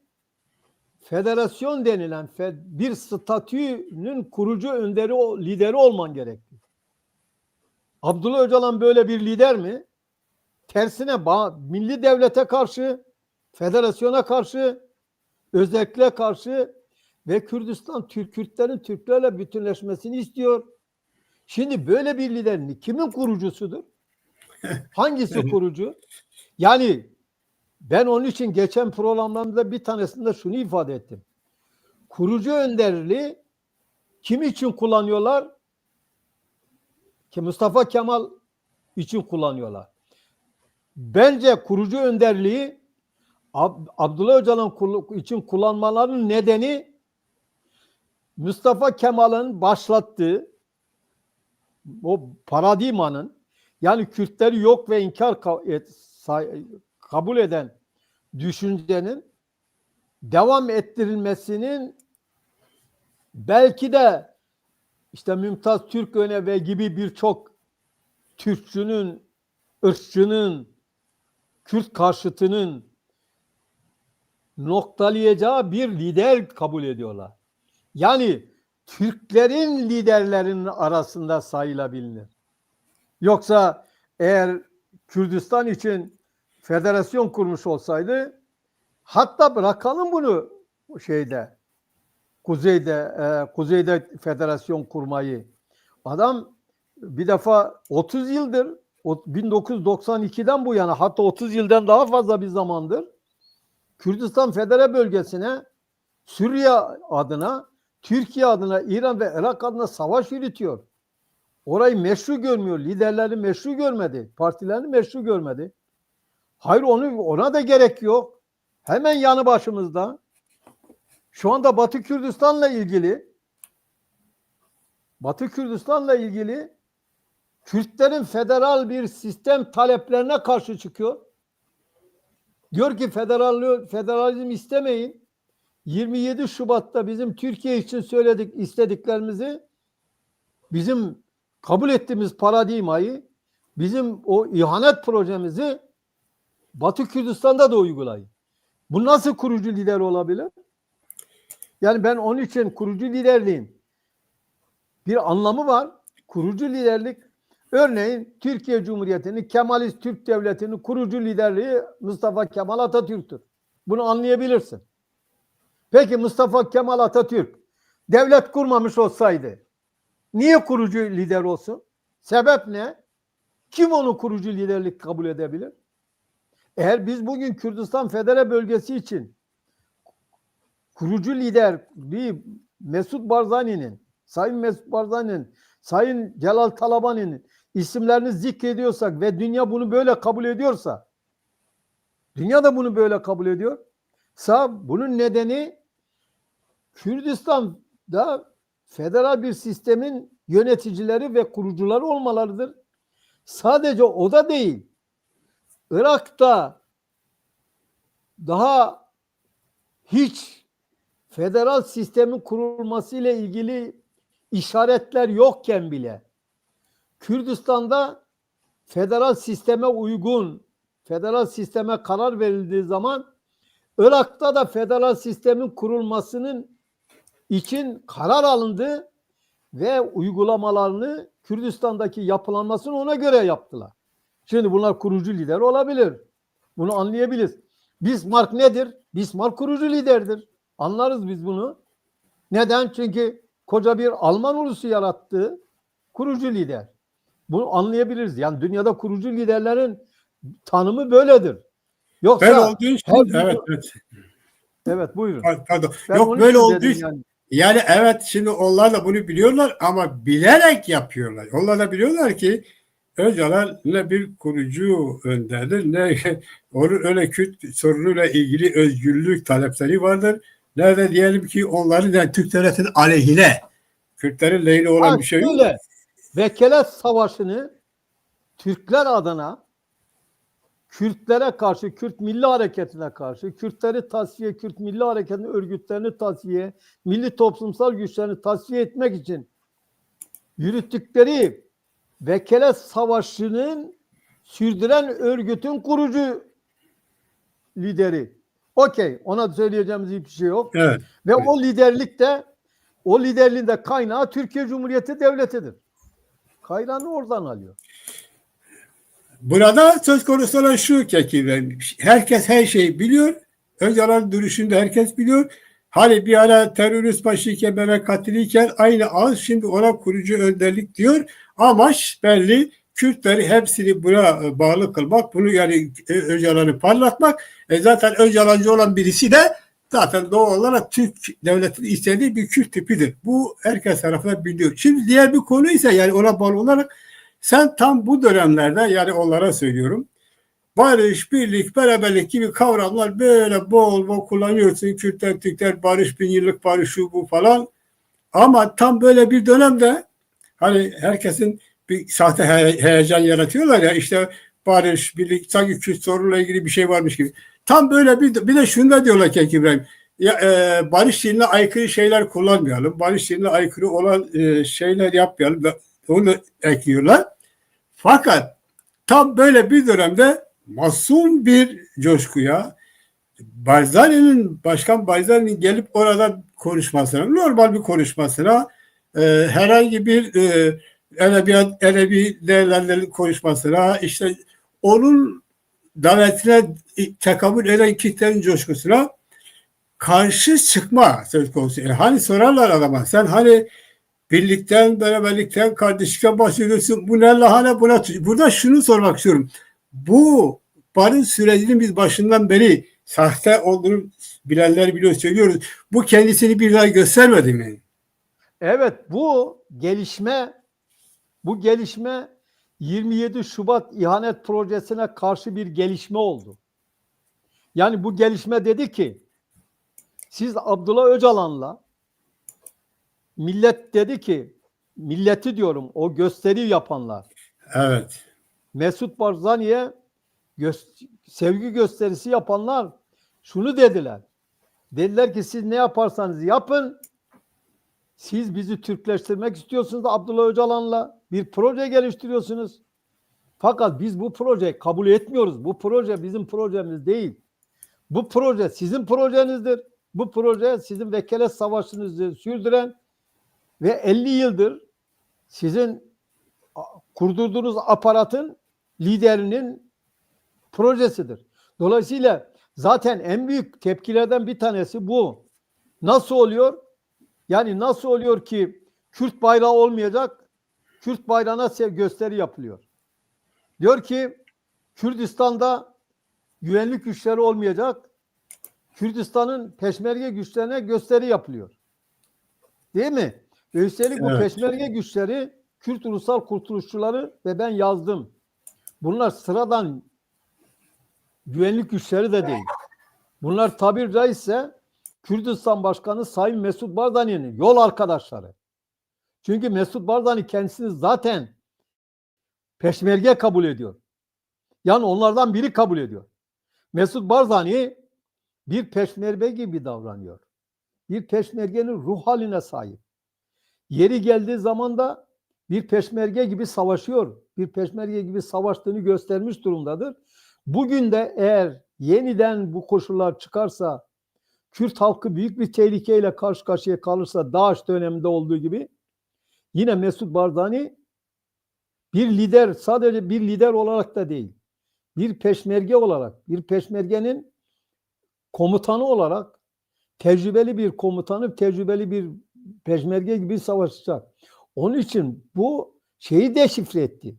Speaker 2: federasyon denilen bir statünün kurucu önderi, lideri olman gerekli. Abdullah Öcalan böyle bir lider mi? Tersine milli devlete karşı, federasyona karşı, özelliğe karşı ve Kürtlerin Türklerle bütünleşmesini istiyor. Şimdi böyle bir lider kimin kurucusudur? Hangisi kurucu? Yani ben onun için geçen programlarımda bir tanesinde şunu ifade ettim. Kurucu önderliği kim için kullanıyorlar? Ki Mustafa Kemal için kullanıyorlar. Bence kurucu önderliği Abdullah Öcalan için kullanmalarının nedeni Mustafa Kemal'in başlattığı o paradigmanın, yani Kürtleri yok ve inkar kabul eden düşüncenin devam ettirilmesinin, belki de işte Mümtaz Türköne ve gibi birçok Türkçünün, ırkçının, Kürt karşıtının noktalayacağı bir lider kabul ediyorlar. Yani Türklerin liderlerinin arasında sayılabilir. Yoksa eğer Kürdistan için federasyon kurmuş olsaydı, hatta bırakalım bunu kuzeyde federasyon kurmayı. Adam bir defa 30 yıldır 1992'den bu yana, hatta 30 yıldan daha fazla bir zamandır Kürdistan Federe Bölgesi'ne Suriye adına, Türkiye adına, İran ve Irak adına savaş yürütüyor. Orayı meşru görmüyor. Liderlerini meşru görmedi. Partilerini meşru görmedi. Hayır, ona da gerek yok. Hemen yanı başımızda. Şu anda Batı Kürdistan'la ilgili Kürtlerin federal bir sistem taleplerine karşı çıkıyor. Diyor ki federalizm istemeyin. 27 Şubat'ta bizim Türkiye için istediklerimizi, bizim kabul ettiğimiz paradigmayı, bizim o ihanet projemizi Batı Kürdistan'da da uygulayın. Bu nasıl kurucu lider olabilir? Yani ben onun için kurucu liderliğin bir anlamı var. Kurucu liderlik, örneğin Türkiye Cumhuriyeti'nin, Kemalist Türk Devleti'nin kurucu liderliği Mustafa Kemal Atatürk'tür. Bunu anlayabilirsin. Peki Mustafa Kemal Atatürk devlet kurmamış olsaydı niye kurucu lider olsun? Sebep ne? Kim onu kurucu liderlik kabul edebilir? Eğer biz bugün Kürdistan Federe Bölgesi için kurucu lider bir Sayın Mesut Barzani'nin, Sayın Celal Talabani'nin isimlerini zikrediyorsak ve dünya bunu böyle kabul ediyorsa, dünya da bunu böyle kabul ediyorsa, bunun nedeni Kürdistan'da federal bir sistemin yöneticileri ve kurucuları olmalarıdır. Sadece o da değil. Irak'ta daha hiç federal sistemin kurulması ile ilgili işaretler yokken bile Kürdistan'da federal sisteme uygun, federal sisteme karar verildiği zaman Irak'ta da federal sistemin kurulmasının için karar alındı ve uygulamalarını Kürdistan'daki yapılanmasını ona göre yaptılar. Şimdi bunlar kurucu lider olabilir. Bunu anlayabiliriz. Bismarck nedir? Bismarck kurucu liderdir. Anlarız biz bunu. Neden? Çünkü koca bir Alman ulusu yarattığı kurucu lider. Bunu anlayabiliriz. Yani dünyada kurucu liderlerin tanımı böyledir. Yoksa
Speaker 1: Ben olduğu için evet.
Speaker 2: Evet, buyurun.
Speaker 1: Pardon.
Speaker 2: Ben
Speaker 1: Yok böyle olduğu
Speaker 2: dedim
Speaker 1: için. Yani evet, şimdi onlar da bunu biliyorlar ama bilerek yapıyorlar. Onlar da biliyorlar ki Öcalan ne bir kurucu önderdir, ne onun öyle Kürt sorunuyla ilgili özgürlük talepleri vardır. Ne de diyelim ki onların yani Türk devletinin aleyhine, Kürtlerin lehine olan bir şey yok.
Speaker 2: Şöyle, Vekalet Savaşı'nı Türkler adına Kürtlere karşı, Kürt Milli Hareketi'ne karşı, Kürtleri tasfiye, Kürt Milli Hareketi'nin örgütlerini tasfiye, milli toplumsal güçlerini tasfiye etmek için yürüttükleri Vekalet Savaşı'nın sürdüren örgütün kurucu lideri. Okey, ona söyleyeceğimiz hiçbir şey yok.
Speaker 1: Evet.
Speaker 2: Ve o liderliğin de kaynağı Türkiye Cumhuriyeti Devleti'dir. Kaynağını oradan alıyor.
Speaker 1: Burada söz konusu olan şu ki herkes her şeyi biliyor. Öcalan duruşunu da herkes biliyor. Hani bir ara terörist başıyken, Mehmet katiliyken aynı ağız şimdi ona kurucu önderlik diyor. Amaç belli. Kürtleri hepsini buna bağlı kılmak. Bunu yani Öcalan'ı parlatmak. Zaten Öcalancı olan birisi de zaten doğal olarak Türk devletinin istediği bir Kürt tipidir. Bu herkes tarafından biliyor. Şimdi diğer bir konu ise yani ona bağlı olarak sen tam bu dönemlerde yani onlara söylüyorum. Barış, birlik, beraberlik gibi kavramlar böyle bol bol kullanıyorsun. Kürtler, Türkler, barış, 1000 yıllık barış, şu bu falan. Ama tam böyle bir dönemde hani herkesin bir sahte heyecan yaratıyorlar ya işte barış, birlik, sanki Kürt sorunuyla ilgili bir şey varmış gibi. Tam böyle bir de şunu da diyorlar ki İbrahim. Ya, barış diline aykırı şeyler kullanmayalım. Barış diline aykırı olan şeyler yapmayalım. Onu ekliyorlar. Fakat tam böyle bir dönemde masum bir coşkuya Başkan Barzani'nin gelip orada konuşmasına, normal bir konuşmasına herhangi bir edebi değerlendirme konuşmasına işte onun davetine tekabül eden kitlerin coşkusuna karşı çıkma söz konusu. Hani sorarlar adama sen hani birlikten, beraberlikten, kardeşlikten bahsediyorsun. Bu ne lahane buna. Burada şunu sormak istiyorum. Bu barış sürecinin biz başından beri sahte olduğunu bilenler biliyor, söylüyoruz. Bu kendisini bir daha göstermedi mi?
Speaker 2: Evet, bu gelişme 27 Şubat ihanet projesine karşı bir gelişme oldu. Yani bu gelişme dedi ki siz Abdullah Öcalan'la millet dedi ki milleti diyorum o gösteri yapanlar
Speaker 1: Evet.
Speaker 2: Mesut Barzani'ye sevgi gösterisi yapanlar şunu dediler. Dediler ki siz ne yaparsanız yapın siz bizi Türkleştirmek istiyorsunuz Abdullah Öcalan'la bir proje geliştiriyorsunuz. Fakat biz bu projeyi kabul etmiyoruz. Bu proje bizim projemiz değil. Bu proje sizin projenizdir. Bu proje sizin Vekalet Savaşı'nızı sürdüren ve 50 yıldır sizin kurdurduğunuz aparatın liderinin projesidir. Dolayısıyla zaten en büyük tepkilerden bir tanesi bu. Nasıl oluyor? Yani nasıl oluyor ki Kürt bayrağı olmayacak, Kürt bayrağına gösteri yapılıyor. Diyor ki Kürdistan'da güvenlik güçleri olmayacak. Kürdistan'ın peşmerge güçlerine gösteri yapılıyor. Değil mi? Ve üstelik bu
Speaker 1: Evet.
Speaker 2: peşmerge güçleri Kürt ulusal kurtuluşçuları ve ben yazdım. Bunlar sıradan güvenlik güçleri de değil. Bunlar tabiri caizse Kürdistan Başkanı Sayın Mesut Barzani'nin yol arkadaşları. Çünkü Mesut Barzani kendisini zaten peşmerge kabul ediyor. Yani onlardan biri kabul ediyor. Mesut Barzani bir peşmerge gibi davranıyor. Bir peşmergenin ruh haline sahip. Yeri geldiği zaman da bir peşmerge gibi savaşıyor. Bir peşmerge gibi savaştığını göstermiş durumdadır. Bugün de eğer yeniden bu koşullar çıkarsa, Kürt halkı büyük bir tehlikeyle karşı karşıya kalırsa, DAEŞ döneminde olduğu gibi, yine Mesut Barzani bir lider, sadece bir lider olarak da değil, bir peşmerge olarak, bir peşmergenin komutanı olarak, tecrübeli bir komutanı, tecrübeli bir peşmerge gibi savaşacak. Onun için bu şeyi deşifre etti.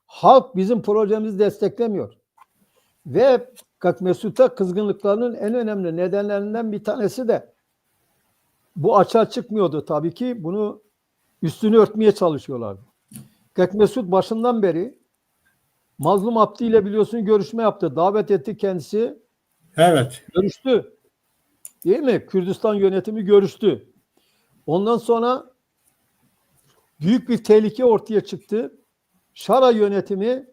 Speaker 2: Halk bizim projemizi desteklemiyor. Ve Mesut'a kızgınlıklarının en önemli nedenlerinden bir tanesi de bu açığa çıkmıyordu tabii ki. Bunu üstünü örtmeye çalışıyorlardı. Mesut başından beri Mazlum Abdi ile biliyorsun görüşme yaptı. Davet etti kendisi.
Speaker 1: Evet.
Speaker 2: Görüştü. Değil mi? Kürdistan yönetimi görüştü. Ondan sonra büyük bir tehlike ortaya çıktı. Şara yönetimi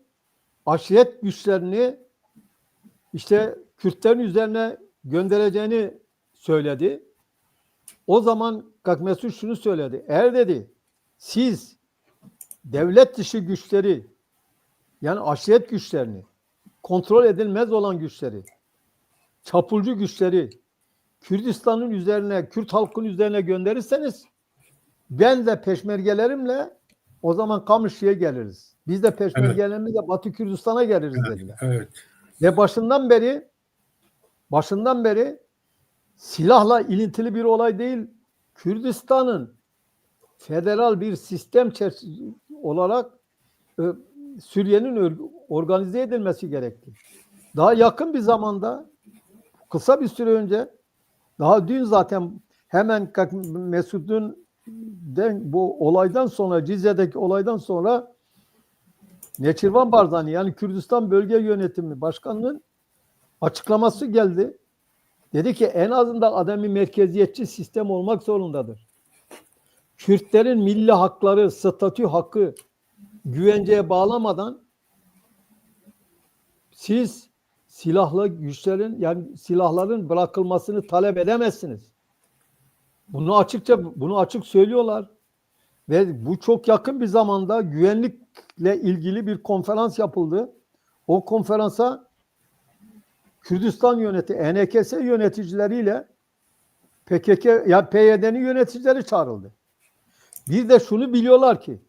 Speaker 2: aşiret güçlerini işte Kürtlerin üzerine göndereceğini söyledi. O zaman Mesut şunu söyledi. Eğer dedi siz devlet dışı güçleri, yani aşiret güçlerini, kontrol edilmez olan güçleri, çapulcu güçleri Kürdistan'ın üzerine, Kürt halkının üzerine gönderirseniz ben de peşmergelerimle o zaman Kamışlı'ya geliriz. Biz de peşmergelerimizle Batı Kürdistan'a geliriz dediler.
Speaker 1: Evet.
Speaker 2: Ve başından beri silahla ilintili bir olay değil, Kürdistan'ın federal bir sistem olarak Suriye'nin organize edilmesi gerekti. Daha yakın bir zamanda, kısa bir süre önce, daha dün zaten hemen Mesut'un bu olaydan sonra, Cizre'deki olaydan sonra Neçirvan Barzani, yani Kürdistan Bölge Yönetimi Başkanı'nın açıklaması geldi. Dedi ki en azından ademi merkeziyetçi sistem olmak zorundadır. Kürtlerin milli hakları, statü hakkı güvenceye bağlamadan siz silahlı güçlerin, yani silahların bırakılmasını talep edemezsiniz. Bunu açık söylüyorlar. Ve bu çok yakın bir zamanda güvenlikle ilgili bir konferans yapıldı. O konferansa Kürdistan ENKS yöneticileriyle PKK, ya PYD'nin yöneticileri çağrıldı. Bir de şunu biliyorlar ki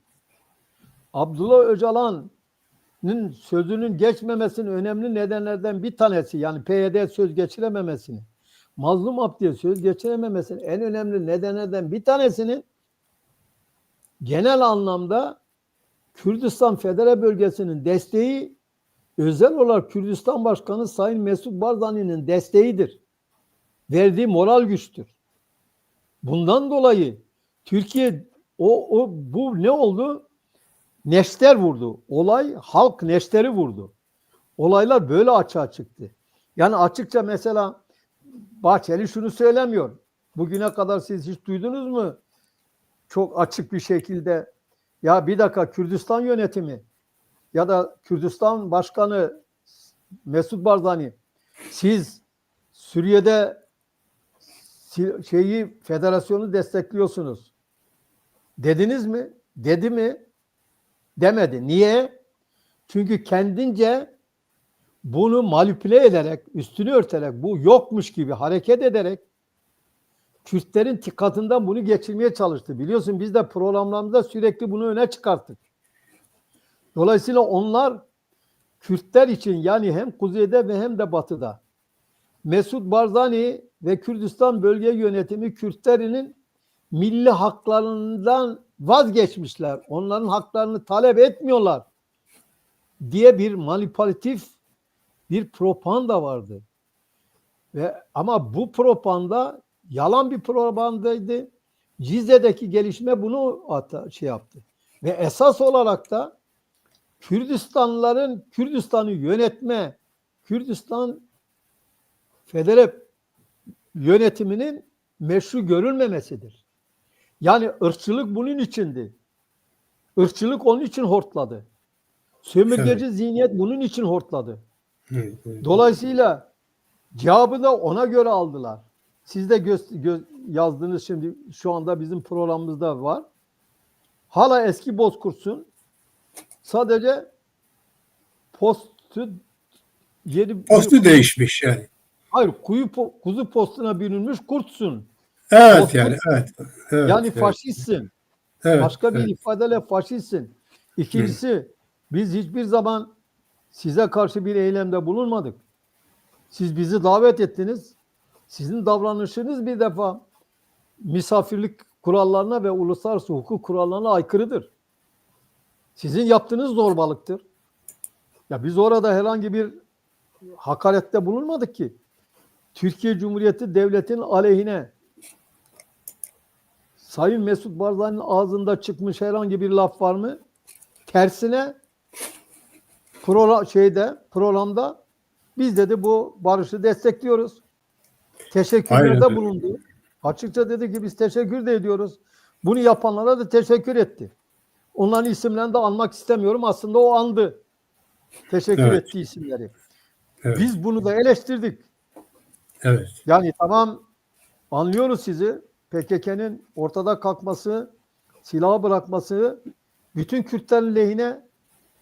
Speaker 2: Abdullah Öcalan'ın sözünün geçmemesinin önemli nedenlerden bir tanesi, yani PYD söz geçirememesini, Mazlum Abdi'ye söz geçirememesinin en önemli nedenlerden bir tanesinin genel anlamda Kürdistan Federe Bölgesi'nin desteği, özel olarak Kürdistan Başkanı Sayın Mesut Barzani'nin desteğidir. Verdiği moral güçtür. Bundan dolayı Türkiye bu ne oldu? Neşter vurdu. Olay halk neşteri vurdu. Olaylar böyle açığa çıktı. Yani açıkça mesela Bahçeli şunu söylemiyor. Bugüne kadar siz hiç duydunuz mu? Çok açık bir şekilde ya bir dakika, Kürdistan yönetimi ya da Kürdistan Başkanı Mesut Barzani, siz Suriye'de federasyonu destekliyorsunuz dediniz mi? Dedi mi? Demedi. Niye? Çünkü kendince bunu manipüle ederek, üstünü örterek, bu yokmuş gibi hareket ederek Kürtlerin dikkatinden bunu geçirmeye çalıştı. Biliyorsun biz de programlarımızda sürekli bunu öne çıkarttık. Dolayısıyla onlar Kürtler için, yani hem kuzeyde ve hem de batıda, Mesut Barzani ve Kürdistan Bölge Yönetimi Kürtlerinin milli haklarından vazgeçmişler. Onların haklarını talep etmiyorlar diye bir manipülatif bir propaganda vardı. Ama bu propaganda yalan bir propagandaydı. Cizre'deki gelişme bunu yaptı. Ve esas olarak da Kürdistanlıların Kürdistan'ı yönetme, Kürdistan federal yönetiminin meşru görülmemesidir. Yani ırkçılık bunun içindi. Irkçılık onun için hortladı. Sömürgeci zihniyet bunun için hortladı.
Speaker 1: Evet.
Speaker 2: Dolayısıyla cevabı da ona göre aldılar. Siz de yazdığınız şimdi şu anda bizim programımızda var. Hala eski Bozkurt'sun. Sadece postu
Speaker 1: Postu değişmiş yani.
Speaker 2: hayır, kuzu postuna bürünmüş kurtsun.
Speaker 1: Evet
Speaker 2: Bozkurt,
Speaker 1: yani evet. Evet,
Speaker 2: yani
Speaker 1: evet.
Speaker 2: faşistsin.
Speaker 1: Evet,
Speaker 2: Başka bir
Speaker 1: evet.
Speaker 2: ifadeyle faşistsin. İkincisi, biz hiçbir zaman size karşı bir eylemde bulunmadık. Siz bizi davet ettiniz. Sizin davranışınız bir defa misafirlik kurallarına ve uluslararası hukuk kurallarına aykırıdır. Sizin yaptığınız zorbalıktır. Ya biz orada herhangi bir hakarette bulunmadık ki. Türkiye Cumhuriyeti Devleti'nin aleyhine Sayın Mesut Barzani'nin ağzında çıkmış herhangi bir laf var mı? Tersine programda biz dedi bu barışı destekliyoruz. Teşekkürlerde
Speaker 1: Aynen.
Speaker 2: bulundu. Açıkça dedi ki biz teşekkür de ediyoruz. Bunu yapanlara da teşekkür etti. Onların isimlerini de anmak istemiyorum. Aslında o andı. Teşekkür
Speaker 1: Evet,
Speaker 2: ettiği isimleri.
Speaker 1: evet,
Speaker 2: Biz bunu da eleştirdik.
Speaker 1: evet.
Speaker 2: Yani tamam, anlıyoruz sizi. PKK'nın ortada kalkması, silahı bırakması bütün Kürtlerin lehine,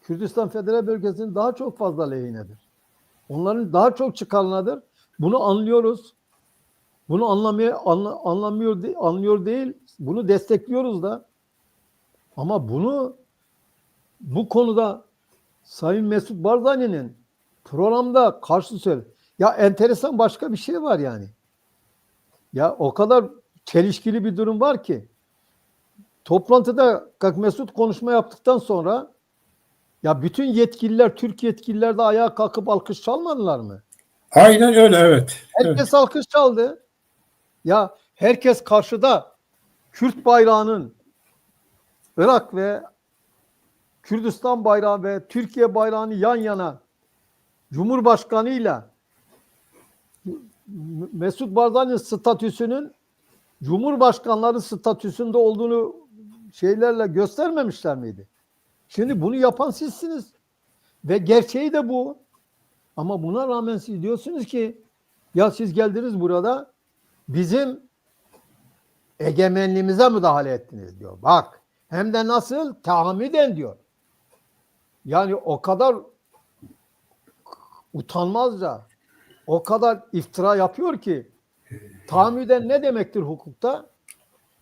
Speaker 2: Kürdistan Federal Bölgesi'nin daha çok fazla lehinedir. Onların daha çok çıkarınadır. Bunu anlıyoruz. Bunu anlıyor değil. Bunu destekliyoruz da. Ama bu konuda Sayın Mesut Barzani'nin programda karşı söyle. Ya enteresan başka bir şey var yani. Ya o kadar çelişkili bir durum var ki. Toplantıda Mesut konuşma yaptıktan sonra ya bütün yetkililer, Türk yetkililer de ayağa kalkıp alkış çalmadılar mı?
Speaker 1: Aynen öyle, evet. Evet.
Speaker 2: Herkes alkış çaldı. Ya herkes karşıda Kürt bayrağının Irak ve Kürdistan bayrağı ve Türkiye bayrağını yan yana Cumhurbaşkanıyla Mesut Barzani'nin statüsünün Cumhurbaşkanları statüsünde olduğunu şeylerle göstermemişler miydi? Şimdi bunu yapan sizsiniz. Ve gerçeği de bu. Ama buna rağmen siz diyorsunuz ki ya siz geldiniz burada bizim egemenliğimize müdahale ettiniz diyor. Bak hem de nasıl? Tahammüden diyor. Yani o kadar utanmazca, o kadar iftira yapıyor ki tahammüden ne demektir hukukta?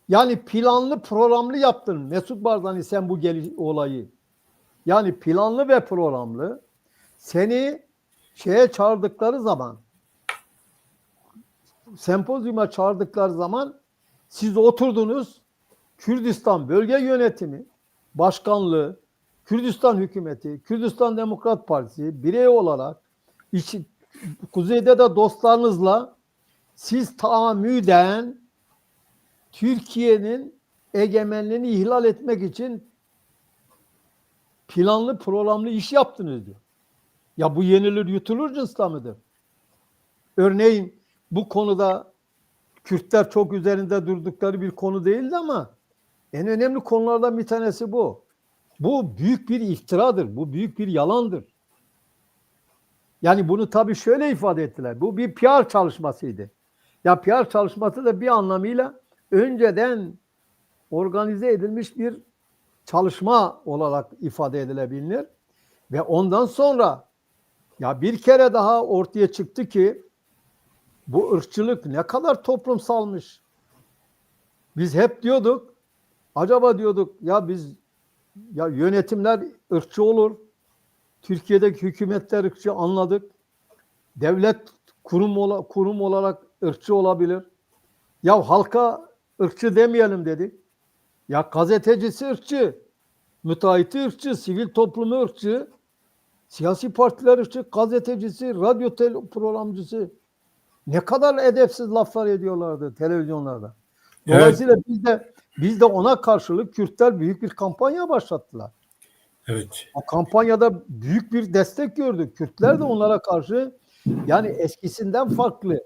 Speaker 2: Yani planlı programlı yaptın Mesut Barzani sen bu olayı. Yani planlı ve programlı seni şeye çağırdıkları zaman, sempozyuma çağırdıkları zaman siz oturdunuz, Kürdistan Bölge Yönetimi, Başkanlığı, Kürdistan Hükümeti, Kürdistan Demokrat Partisi birey olarak kuzeyde de dostlarınızla siz tahammüden Türkiye'nin egemenliğini ihlal etmek için planlı programlı iş yaptınız diyor. Ya bu yenilir yutulur cınsta mıdır? Örneğin bu konuda Kürtler çok üzerinde durdukları bir konu değildi ama en önemli konulardan bir tanesi bu. Bu büyük bir iftiradır. Bu büyük bir yalandır. Yani bunu tabii şöyle ifade ettiler. Bu bir PR çalışmasıydı. Ya PR çalışması da bir anlamıyla önceden organize edilmiş bir çalışma olarak ifade edilebilir. Ve ondan sonra ya bir kere daha ortaya çıktı ki bu ırkçılık ne kadar toplumsalmış. Biz hep diyorduk, acaba diyorduk ya yönetimler ırkçı olur. Türkiye'deki hükümetler ırkçı anladık. Devlet kurum olarak ırkçı olabilir. Ya halka ırkçı demeyelim dedik. Ya gazetecisi ırkçı, müteahhiti ırkçı, sivil toplumu ırkçı. Siyasi partiler için gazetecisi, programcısı ne kadar edepsiz laflar ediyorlardı televizyonlarda. Dolayısıyla biz de ona karşılık Kürtler büyük bir kampanya başlattılar.
Speaker 1: Evet.
Speaker 2: O kampanyada büyük bir destek gördük. Kürtler de onlara karşı yani eskisinden farklı.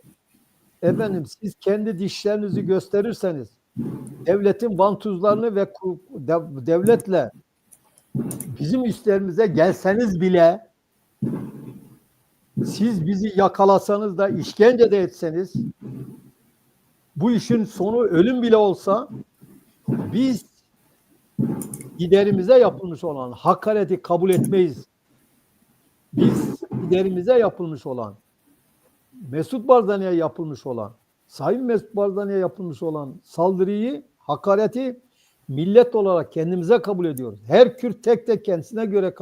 Speaker 2: Efendim siz kendi dişlerinizi gösterirseniz devletin vantuzlarını ve devletle bizim üstlerimize gelseniz bile siz bizi yakalasanız da işkence de etseniz bu işin sonu ölüm bile olsa biz liderimize yapılmış olan hakareti kabul etmeyiz. Biz liderimize yapılmış olan Mesut Barzani'ye yapılmış olan Sayın Mesut Barzani'ye yapılmış olan saldırıyı, hakareti millet olarak kendimize kabul ediyoruz. Her Kürt tek tek kendisine göre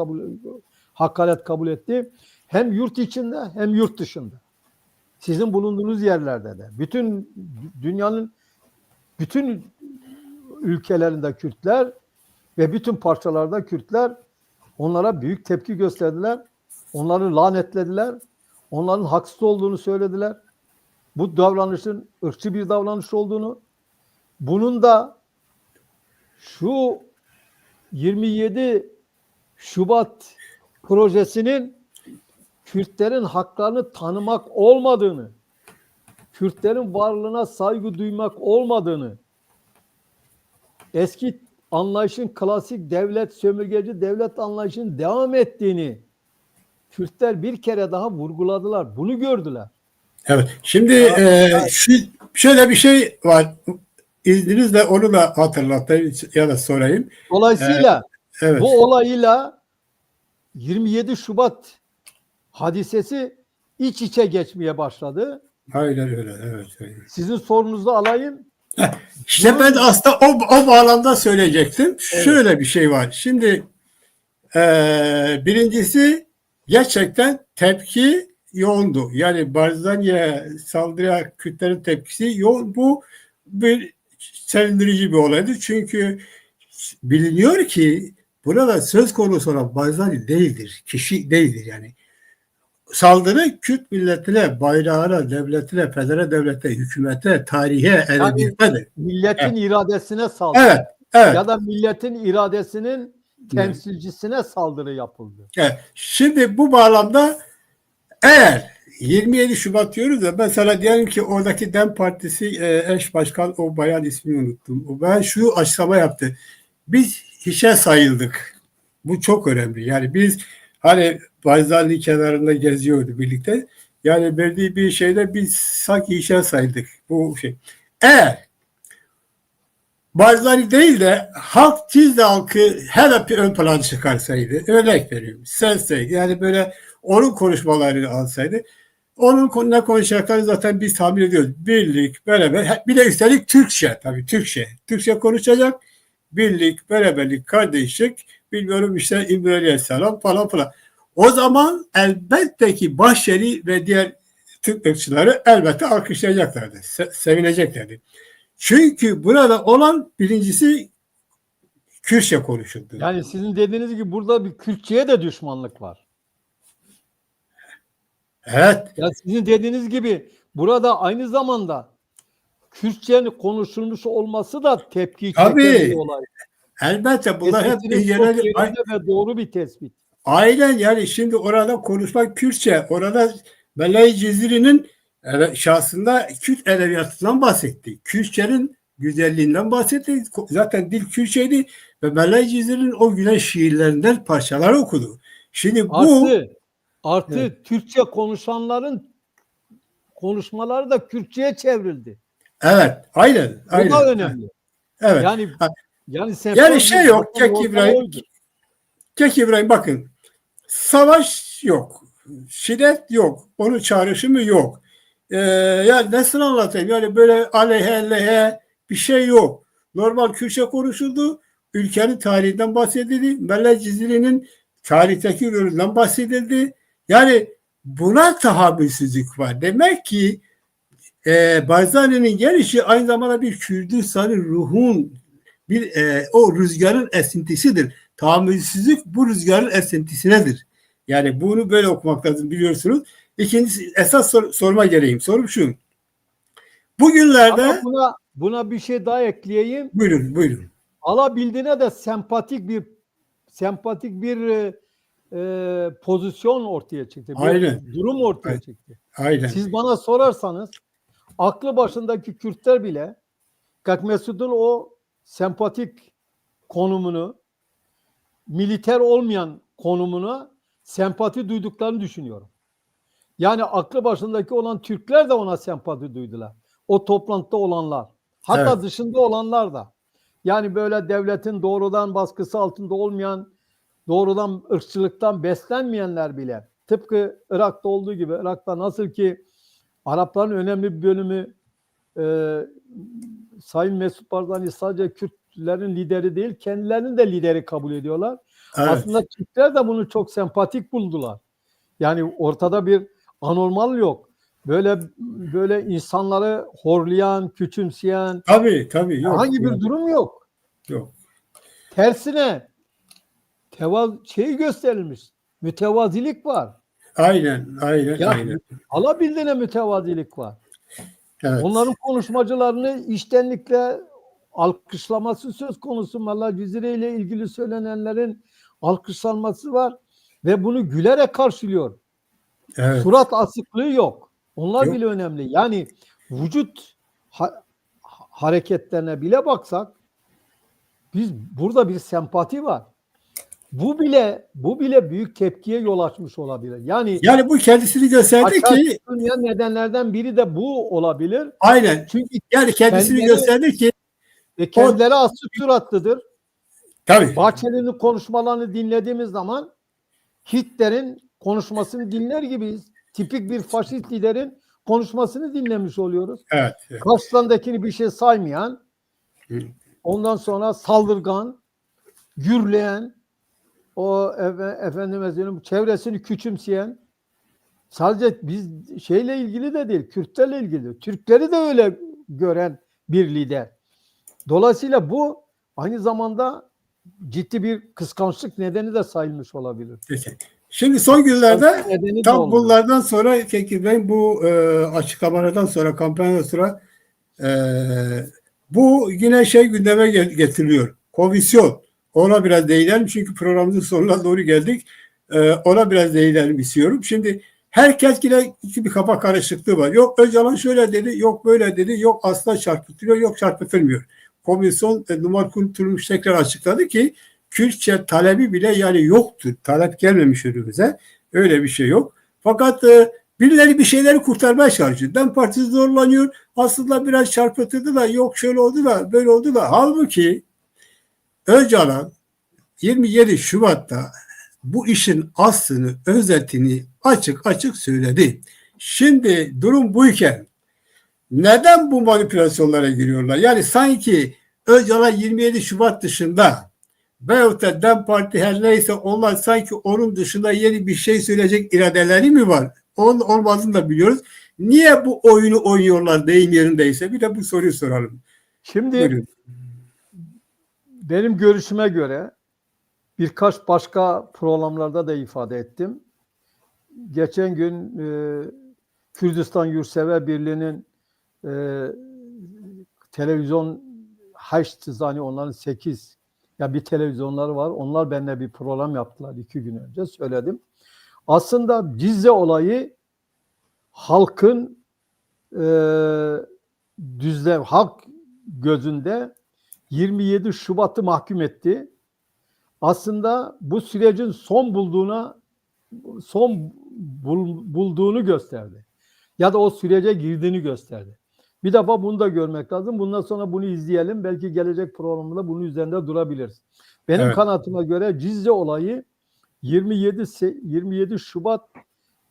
Speaker 2: hakaret kabul etti. Hem yurt içinde hem yurt dışında. Sizin bulunduğunuz yerlerde de. Bütün dünyanın bütün ülkelerinde Kürtler ve bütün parçalarda Kürtler onlara büyük tepki gösterdiler. Onları lanetlediler. Onların haksız olduğunu söylediler. Bu davranışın ırkçı bir davranış olduğunu, bunun da şu 27 Şubat projesinin Kürtlerin haklarını tanımak olmadığını, Kürtlerin varlığına saygı duymak olmadığını, eski anlayışın klasik devlet, sömürgeci devlet anlayışının devam ettiğini Kürtler bir kere daha vurguladılar. Bunu gördüler.
Speaker 1: Evet. Şimdi şöyle bir şey var. İzninizle onu da hatırlatayım ya da sorayım.
Speaker 2: Dolayısıyla
Speaker 1: Evet.
Speaker 2: bu olayla 27 Şubat hadisesi iç içe geçmeye başladı.
Speaker 1: Aynen öyle. Evet.
Speaker 2: Sizin sorunuzu alayım.
Speaker 1: İşte ben aslında o bağlamda söyleyecektim. Evet. Şöyle bir şey var. Şimdi birincisi gerçekten tepki yoğundu. Yani Barzani'ye saldırıya Kürtlerin tepkisi yoğun. Bu bir sevindirici bir olaydı. Çünkü biliniyor ki burada söz konusu olan Barzani değildir. Kişi değildir yani. Saldırı Kürt milletine, bayrağına, devletine, federal devlete, hükümete, tarihe, edebiyatına.
Speaker 2: Milletin iradesine saldırı.
Speaker 1: Evet, evet.
Speaker 2: Ya da milletin iradesinin temsilcisine saldırı yapıldı.
Speaker 1: Evet. Şimdi bu bağlamda eğer 27 Şubat diyoruz da mesela diyelim ki oradaki DEM Partisi eş başkan, o bayan ismini unuttum. Ben şu açıklama yaptı. Biz hiçe sayıldık. Bu çok önemli. Yani biz hani Barzani kenarında geziyordu birlikte. Yani verdiği bir şeyde biz sanki hiçe sayıldık. Bu şey. Eğer Barzani değil de halk, Cizre halkı hep ön plana çıkarsaydı, örnek veriyorum, senseydi, yani böyle onun konuşmalarını alsaydı, onun ne konuşacaklarını zaten biz tahmin ediyoruz. Birlik, beraber, bir de üstelik Türkçe, tabii Türkçe. Türkçe konuşacak, birlik, beraberlik, kardeşlik, bilmiyorum işte İmreliye selam falan falan. O zaman elbette ki Bahçeli ve diğer Türk ırkçıları elbette alkışlayacaklardı, sevineceklerdi. Çünkü burada olan birincisi Kürtçe konuşuldu.
Speaker 2: Yani sizin dediğiniz gibi burada bir Kürtçeye de düşmanlık var.
Speaker 1: Evet.
Speaker 2: Ya sizin dediğiniz gibi burada aynı zamanda Kürtçenin konuşulmuş olması da tepki çeken bir olay.
Speaker 1: Elbette bunlar hep
Speaker 2: ve doğru bir tespit.
Speaker 1: Aynen, yani şimdi orada konuşmak Kürtçe, orada Melek Cizri'nin şahsında Kürt edebiyatından bahsetti. Kürtçenin güzelliğinden bahsetti. Zaten dil Kürtçeydi ve Melek Cizri'nin o güzel şiirlerinden parçalar okudu. Şimdi bu
Speaker 2: artı evet, Türkçe konuşanların konuşmaları da Kürtçe'ye çevrildi.
Speaker 1: Evet, aynen.
Speaker 2: Bu da önemli.
Speaker 1: Evet. Yani şey yok, Kek İbrahim bakın, savaş yok, şiddet yok, onun çağrışımı yok. Yani nasıl anlatayım? Yani böyle aleyhe bir şey yok. Normal Kürtçe konuşuldu. Ülkenin tarihinden bahsedildi. Melek Cizri'nin tarihteki rolünden bahsedildi. Yani buna tahammülsüzlük var. Demek ki Barzani'nin gelişi aynı zamanda bir Kürdistan'ın ruhun o rüzgarın esintisidir. Tahammülsüzlük bu rüzgarın esintisinedir. Yani bunu böyle okumak lazım biliyorsunuz. İkincisi esas sorma geleyim. Sorum şu.
Speaker 2: Ama
Speaker 1: Bugünlerde
Speaker 2: buna bir şey daha ekleyeyim.
Speaker 1: buyurun buyurun.
Speaker 2: Alabildiğine de sempatik bir pozisyon ortaya çıktı.
Speaker 1: Aynen.
Speaker 2: Bir durum ortaya çıktı.
Speaker 1: Aynen.
Speaker 2: Siz bana sorarsanız aklı başındaki Kürtler bile Mesud'un o sempatik konumunu, militer olmayan konumuna sempati duyduklarını düşünüyorum. Yani aklı başındaki olan Türkler de ona sempati duydular. O toplantıda olanlar. Hatta
Speaker 1: Evet.
Speaker 2: dışında olanlar da. Yani böyle devletin doğrudan baskısı altında olmayan, doğrudan ırkçılıktan beslenmeyenler bile. Tıpkı Irak'ta olduğu gibi, Irak'ta nasıl ki Arapların önemli bir bölümü e, Sayın Mesut Barzani sadece Kürtlerin lideri değil, kendilerinin de lideri kabul ediyorlar.
Speaker 1: Evet.
Speaker 2: Aslında Türkler de bunu çok sempatik buldular. Yani ortada bir anormal yok. Böyle insanları horlayan, küçümseyen
Speaker 1: Tabii yok.
Speaker 2: herhangi bir
Speaker 1: Yok.
Speaker 2: durum yok.
Speaker 1: Yok.
Speaker 2: Tersine gösterilmiş. Mütevazilik var. Ya
Speaker 1: Aynen.
Speaker 2: alabildiğine mütevazilik var.
Speaker 1: Evet.
Speaker 2: Onların konuşmacılarını içtenlikle alkışlaması söz konusu. Malla Cizire ile ilgili söylenenlerin alkışlanması var ve bunu gülerek karşılıyor.
Speaker 1: Evet.
Speaker 2: Surat asıklığı yok. Onlar
Speaker 1: Yok.
Speaker 2: bile önemli. Yani vücut hareketlerine bile baksak biz burada bir sempati var. Bu bile büyük tepkiye yol açmış olabilir.
Speaker 1: Yani bu kendisini gösterdi
Speaker 2: Açığa
Speaker 1: ki
Speaker 2: çıkmayan nedenlerden biri de bu olabilir.
Speaker 1: aynen.
Speaker 2: Çünkü
Speaker 1: Yani kendisini gösterdi ki o
Speaker 2: kendileri asık suratlıdır.
Speaker 1: tabii.
Speaker 2: Bahçeli'nin konuşmalarını dinlediğimiz zaman Hitler'in konuşmasını dinler gibiyiz. Tipik bir faşist liderin konuşmasını dinlemiş oluyoruz.
Speaker 1: Evet.
Speaker 2: Karşılarındakini bir şey saymayan,
Speaker 1: Hı.
Speaker 2: ondan sonra saldırgan, gürleyen, o efendime söyleyeyim çevresini küçümseyen, sadece biz şeyle ilgili de değil, Kürtlerle ilgili. Türkleri de öyle gören bir lider. Dolayısıyla bu aynı zamanda ciddi bir kıskançlık nedeni de sayılmış olabilir.
Speaker 1: Peki. Şimdi son günlerde
Speaker 2: Nedeni de
Speaker 1: tam
Speaker 2: oldu.
Speaker 1: bunlardan sonra Kekil Bey bu açıklamalardan sonra kampanyadan sonra e, bu yine gündeme getiriliyor. Komisyon. Ona biraz değinelim çünkü programımızın sonuna doğru geldik. Ona biraz değinelim istiyorum. Şimdi herkes yine bir kafa karışıklığı var. Yok Öcalan şöyle dedi, yok böyle dedi, yok asla çarpıtılıyor, yok çarpıtılmıyor. Komisyon numara kurulmuş tekrar açıkladı ki Kürtçe talebi bile yani yoktur. Talep gelmemiş önümüze. Öyle bir şey yok. Fakat birileri bir şeyleri kurtarmaya çalışıyor. DEM Partisi zorlanıyor. Aslında biraz çarpıtıldı da yok şöyle oldu da böyle oldu da. Halbuki Öcalan 27 Şubat'ta bu işin aslını, özetini açık açık söyledi. Şimdi durum buyken neden bu manipülasyonlara giriyorlar? Yani sanki Öcalan 27 Şubat dışında veyahut da DEM Parti her neyse onlar sanki onun dışında yeni bir şey söyleyecek iradeleri mi var? Onun olmadığını da biliyoruz. Niye bu oyunu oynuyorlar deyim yerindeyse? Bir de bu soruyu soralım.
Speaker 2: Şimdi
Speaker 1: Buyurun.
Speaker 2: benim görüşüme göre birkaç başka programlarda da ifade ettim. Geçen gün Kürdistan Yurtsever Birliği'nin televizyon zani onların 8 ya bir televizyonları var. Onlar benimle bir program yaptılar 2 gün önce söyledim. Aslında Cizre olayı halkın halk gözünde 27 Şubat'ı mahkum etti. Aslında bu sürecin bulduğunu gösterdi. Ya da o sürece girdiğini gösterdi. Bir defa bunu da görmek lazım. Bundan sonra bunu izleyelim. Belki gelecek programda bunun üzerinde durabiliriz. Benim kanaatıma göre Cizre olayı 27 Şubat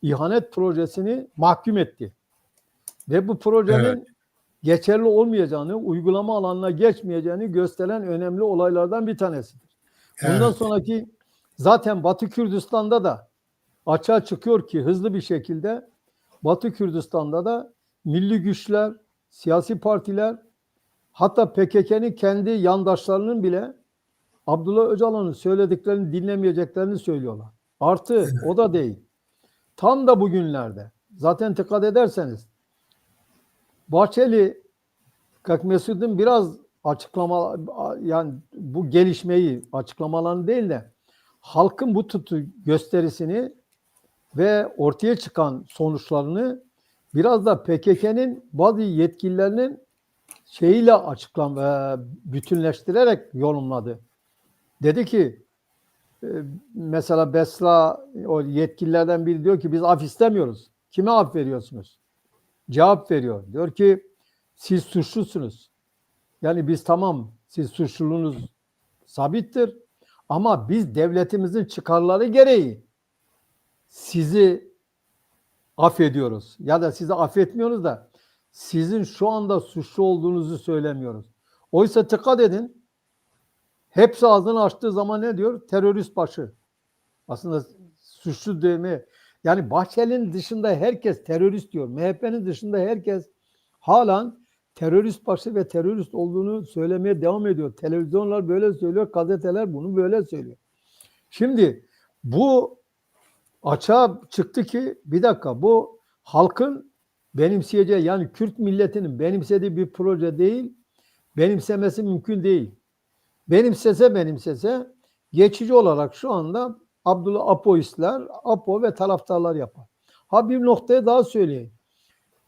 Speaker 2: ihanet projesini mahkum etti. Ve bu projenin geçerli olmayacağını, uygulama alanına geçmeyeceğini gösteren önemli olaylardan bir tanesidir. Bundan sonraki zaten Batı Kürdistan'da da açığa çıkıyor ki hızlı bir şekilde Batı Kürdistan'da da milli güçler, siyasi partiler, hatta PKK'nın kendi yandaşlarının bile Abdullah Öcalan'ın söylediklerini dinlemeyeceklerini söylüyorlar. Artı o da değil. Tam da bugünlerde zaten dikkat ederseniz Bahçeli Mesut'un biraz açıklama, yani bu gelişmeyi açıklamalarını değil de halkın bu tutu gösterisini ve ortaya çıkan sonuçlarını biraz da PKK'nın bazı yetkililerinin şeyiyle bütünleştirerek yorumladı. Dedi ki mesela Besra, o yetkililerden biri diyor ki biz af istemiyoruz. Kime af veriyorsunuz? Cevap veriyor. Diyor ki siz suçlusunuz. Yani biz tamam, siz suçluluğunuz sabittir ama biz devletimizin çıkarları gereği sizi affediyoruz. Ya da sizi affetmiyoruz da sizin şu anda suçlu olduğunuzu söylemiyoruz. Oysa dikkat edin, hepsi ağzını açtığı zaman ne diyor? Terörist başı. Aslında suçlu deme. Yani Bahçeli'nin dışında herkes terörist diyor. MHP'nin dışında herkes halen terörist başı ve terörist olduğunu söylemeye devam ediyor. Televizyonlar böyle söylüyor, gazeteler bunu böyle söylüyor. Şimdi bu açığa çıktı ki bir dakika, bu halkın benimseyeceği, yani Kürt milletinin benimsediği bir proje değil, benimsemesi mümkün değil. Benimsese geçici olarak şu anda Abdullah Apoistler, Apo ve taraftarlar yapar. Ha bir noktaya daha söyleyeyim.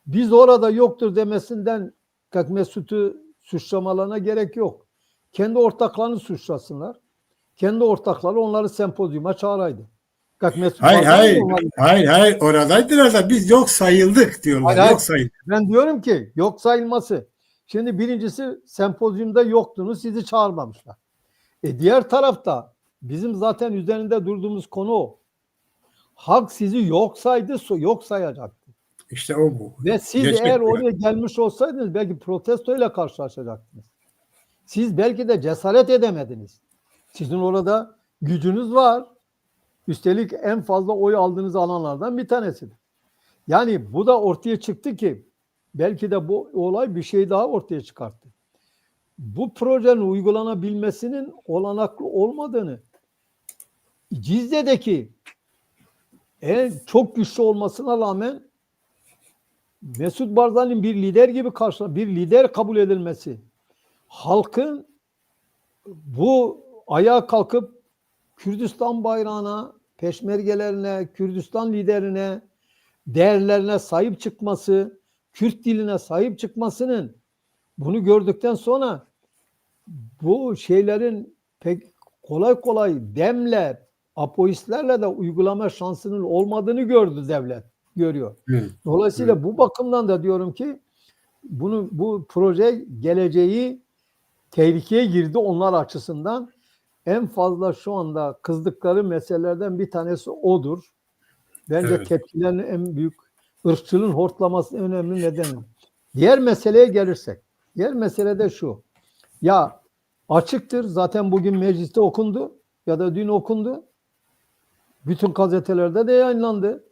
Speaker 2: Biz orada yoktur demesinden Mesut'u suçlamalarına gerek yok. Kendi ortaklarını suçlasınlar. Kendi ortakları onları sempozyuma çağıraydı. Mesut
Speaker 1: Hayır, oradaydılar da biz yok sayıldık diyorlar.
Speaker 2: hayır.
Speaker 1: Yok sayıldık.
Speaker 2: Ben diyorum ki yok sayılması. Şimdi birincisi sempozyumda yoktunuz, sizi çağırmamışlar. Diğer tarafta bizim zaten üzerinde durduğumuz konu o. Halk sizi yok saydı, yok sayacaktı.
Speaker 1: İşte o bu.
Speaker 2: Ve siz eğer oraya gelmiş olsaydınız belki protestoyla karşılaşacaktınız. Siz belki de cesaret edemediniz. Sizin orada gücünüz var. Üstelik en fazla oy aldığınız alanlardan bir tanesidir. Yani bu da ortaya çıktı ki belki de bu olay bir şey daha ortaya çıkarttı. Bu projenin uygulanabilmesinin olanaklı olmadığını, Cizre'deki çok güçlü olmasına rağmen Mesut Barzani'nin bir lider gibi bir lider kabul edilmesi, halkın bu ayağa kalkıp Kürdistan bayrağına, peşmergelerine, Kürdistan liderine, değerlerine sahip çıkması, Kürt diline sahip çıkmasının, bunu gördükten sonra bu şeylerin pek kolay kolay DEM'le, apoistlerle de uygulama şansının olmadığını gördü devlet, görüyor. Dolayısıyla bu bakımdan da diyorum ki bu proje geleceği tehlikeye girdi onlar açısından. En fazla şu anda kızdıkları meselelerden bir tanesi odur. Bence tepkilerin en büyük, ırkçılığın hortlamasının önemli nedeni. Diğer meseleye gelirsek, diğer mesele de şu. Ya açıktır, zaten bugün mecliste okundu ya da dün okundu. Bütün gazetelerde de yayınlandı.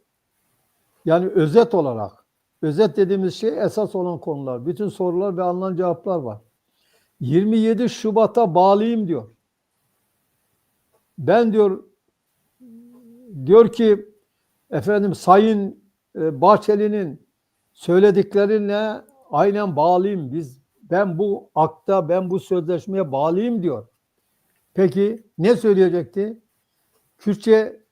Speaker 2: Yani özet olarak, özet dediğimiz şey esas olan konular. Bütün sorular ve alınan cevaplar var. 27 Şubat'a bağlıyım diyor. Ben diyor ki efendim Sayın Bahçeli'nin söylediklerine aynen bağlıyım. Ben bu akta, ben bu sözleşmeye bağlıyım diyor. Peki ne söyleyecekti? Kürtçe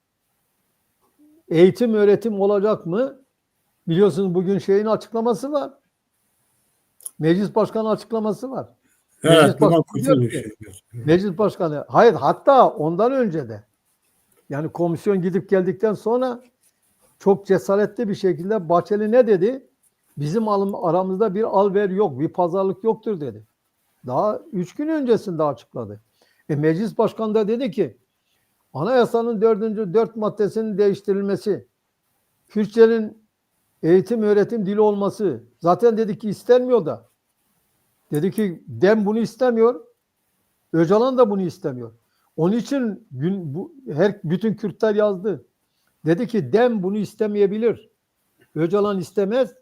Speaker 2: eğitim, öğretim olacak mı? Biliyorsunuz bugün şeyin açıklaması var. Meclis Başkanı açıklaması var.
Speaker 1: Evet, bundan kurtulmuş.
Speaker 2: Meclis Başkanı, hayır hatta ondan önce de, yani komisyon gidip geldikten sonra çok cesaretli bir şekilde Bahçeli ne dedi? Bizim aramızda bir al ver yok, bir pazarlık yoktur dedi. Daha 3 gün öncesinde açıkladı. Meclis Başkanı da dedi ki anayasanın 4. maddesinin değiştirilmesi, Kürtçenin eğitim öğretim dili olması, zaten dedi ki istenmiyor da. Dedi ki DEM bunu istemiyor, Öcalan da bunu istemiyor. Onun için bütün Kürtler yazdı. Dedi ki DEM bunu istemeyebilir. Öcalan istemez.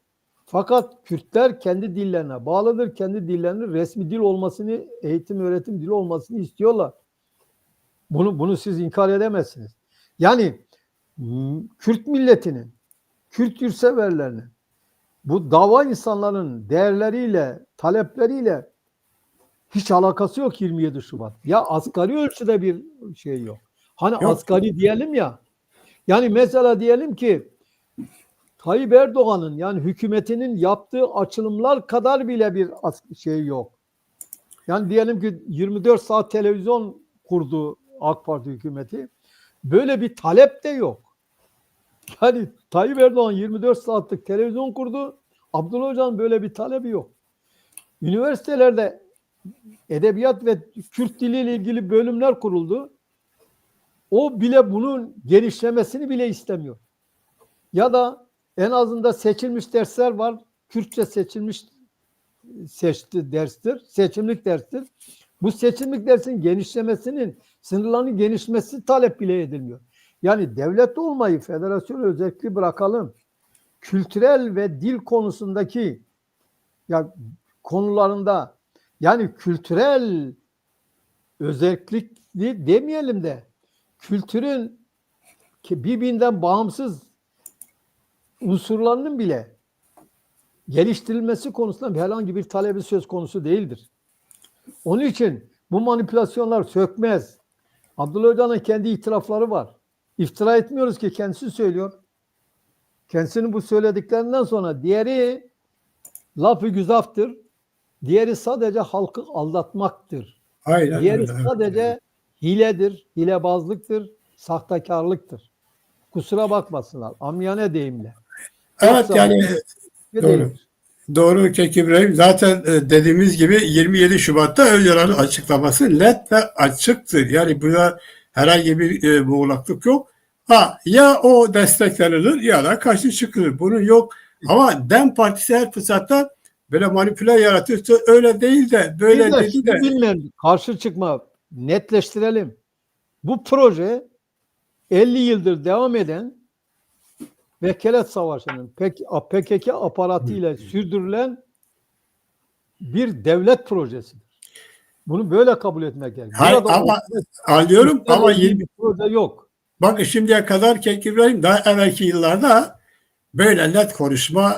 Speaker 2: Fakat Kürtler kendi dillerine bağlıdır. Kendi dillerinin resmi dil olmasını, eğitim öğretim dili olmasını istiyorlar. Bunu siz inkar edemezsiniz. Yani Kürt milletinin, Kürt yurtseverlerinin, bu dava insanların değerleriyle, talepleriyle hiç alakası yok 27 Şubat. Ya asgari ölçüde bir şey yok. Hani
Speaker 1: Yok.
Speaker 2: asgari diyelim ya. Yani mesela diyelim ki Tayyip Erdoğan'ın yani hükümetinin yaptığı açılımlar kadar bile bir şey yok. Yani diyelim ki 24 saat televizyon kurdu AK Parti hükümeti. Böyle bir talep de yok. Yani Tayyip Erdoğan 24 saatlik televizyon kurdu. Abdullah Öcalan'ın böyle bir talebi yok. Üniversitelerde edebiyat ve Kürt diliyle ilgili bölümler kuruldu. O bile bunun genişlemesini bile istemiyor. Ya da en azından seçilmiş dersler var. Kürtçe seçti derstir. Seçimlik derstir. Bu seçimlik dersin genişlemesinin, sınırlarının genişlemesi talep bile edilmiyor. Yani devlet olmayı federasyon özellikle bırakalım. Kültürel ve dil konusundaki ya konularında yani kültürel özellikli demeyelim de kültürün birbirinden bağımsız unsurlarının bile geliştirilmesi konusunda herhangi bir talebi söz konusu değildir. Onun için bu manipülasyonlar sökmez. Abdullah Öcalan'ın kendi itirafları var. İftira etmiyoruz ki kendisi söylüyor. Kendisinin bu söylediklerinden sonra diğeri laf-ı güzaftır. Diğeri sadece halkı aldatmaktır.
Speaker 1: Aynen
Speaker 2: Diğeri
Speaker 1: öyle.
Speaker 2: sadece hiledir, hilebazlıktır, sahtekarlıktır. Kusura bakmasınlar. Amiyane deyimle.
Speaker 1: Evet,
Speaker 2: Yoksa
Speaker 1: yani doğru.
Speaker 2: değildir.
Speaker 1: Doğru Kek İbrahim. Zaten dediğimiz gibi 27 Şubat'ta Öcalan'ın açıklaması net ve açıktır. Yani burada herhangi bir muğlaklık yok. Ha, ya o desteklenilir ya da karşı çıkılır. Bunun yok. Ama DEM Partisi her fırsatta böyle manipüle yaratıyorsa öyle değil de
Speaker 2: Bir
Speaker 1: böyle
Speaker 2: de
Speaker 1: dedi
Speaker 2: şunu
Speaker 1: de.
Speaker 2: bilmiyorum. Karşı çıkma. Netleştirelim. Bu proje 50 yıldır devam eden Vekalet Savaşı'nın PKK aparatıyla sürdürülen bir devlet projesidir. Bunu böyle kabul etmek gerekir.
Speaker 1: Hayır,
Speaker 2: Burada
Speaker 1: ama anlıyorum ama
Speaker 2: bir proje yok.
Speaker 1: bakın şimdiye kadar Kek İbrahim daha evvelki yıllarda böyle net konuşma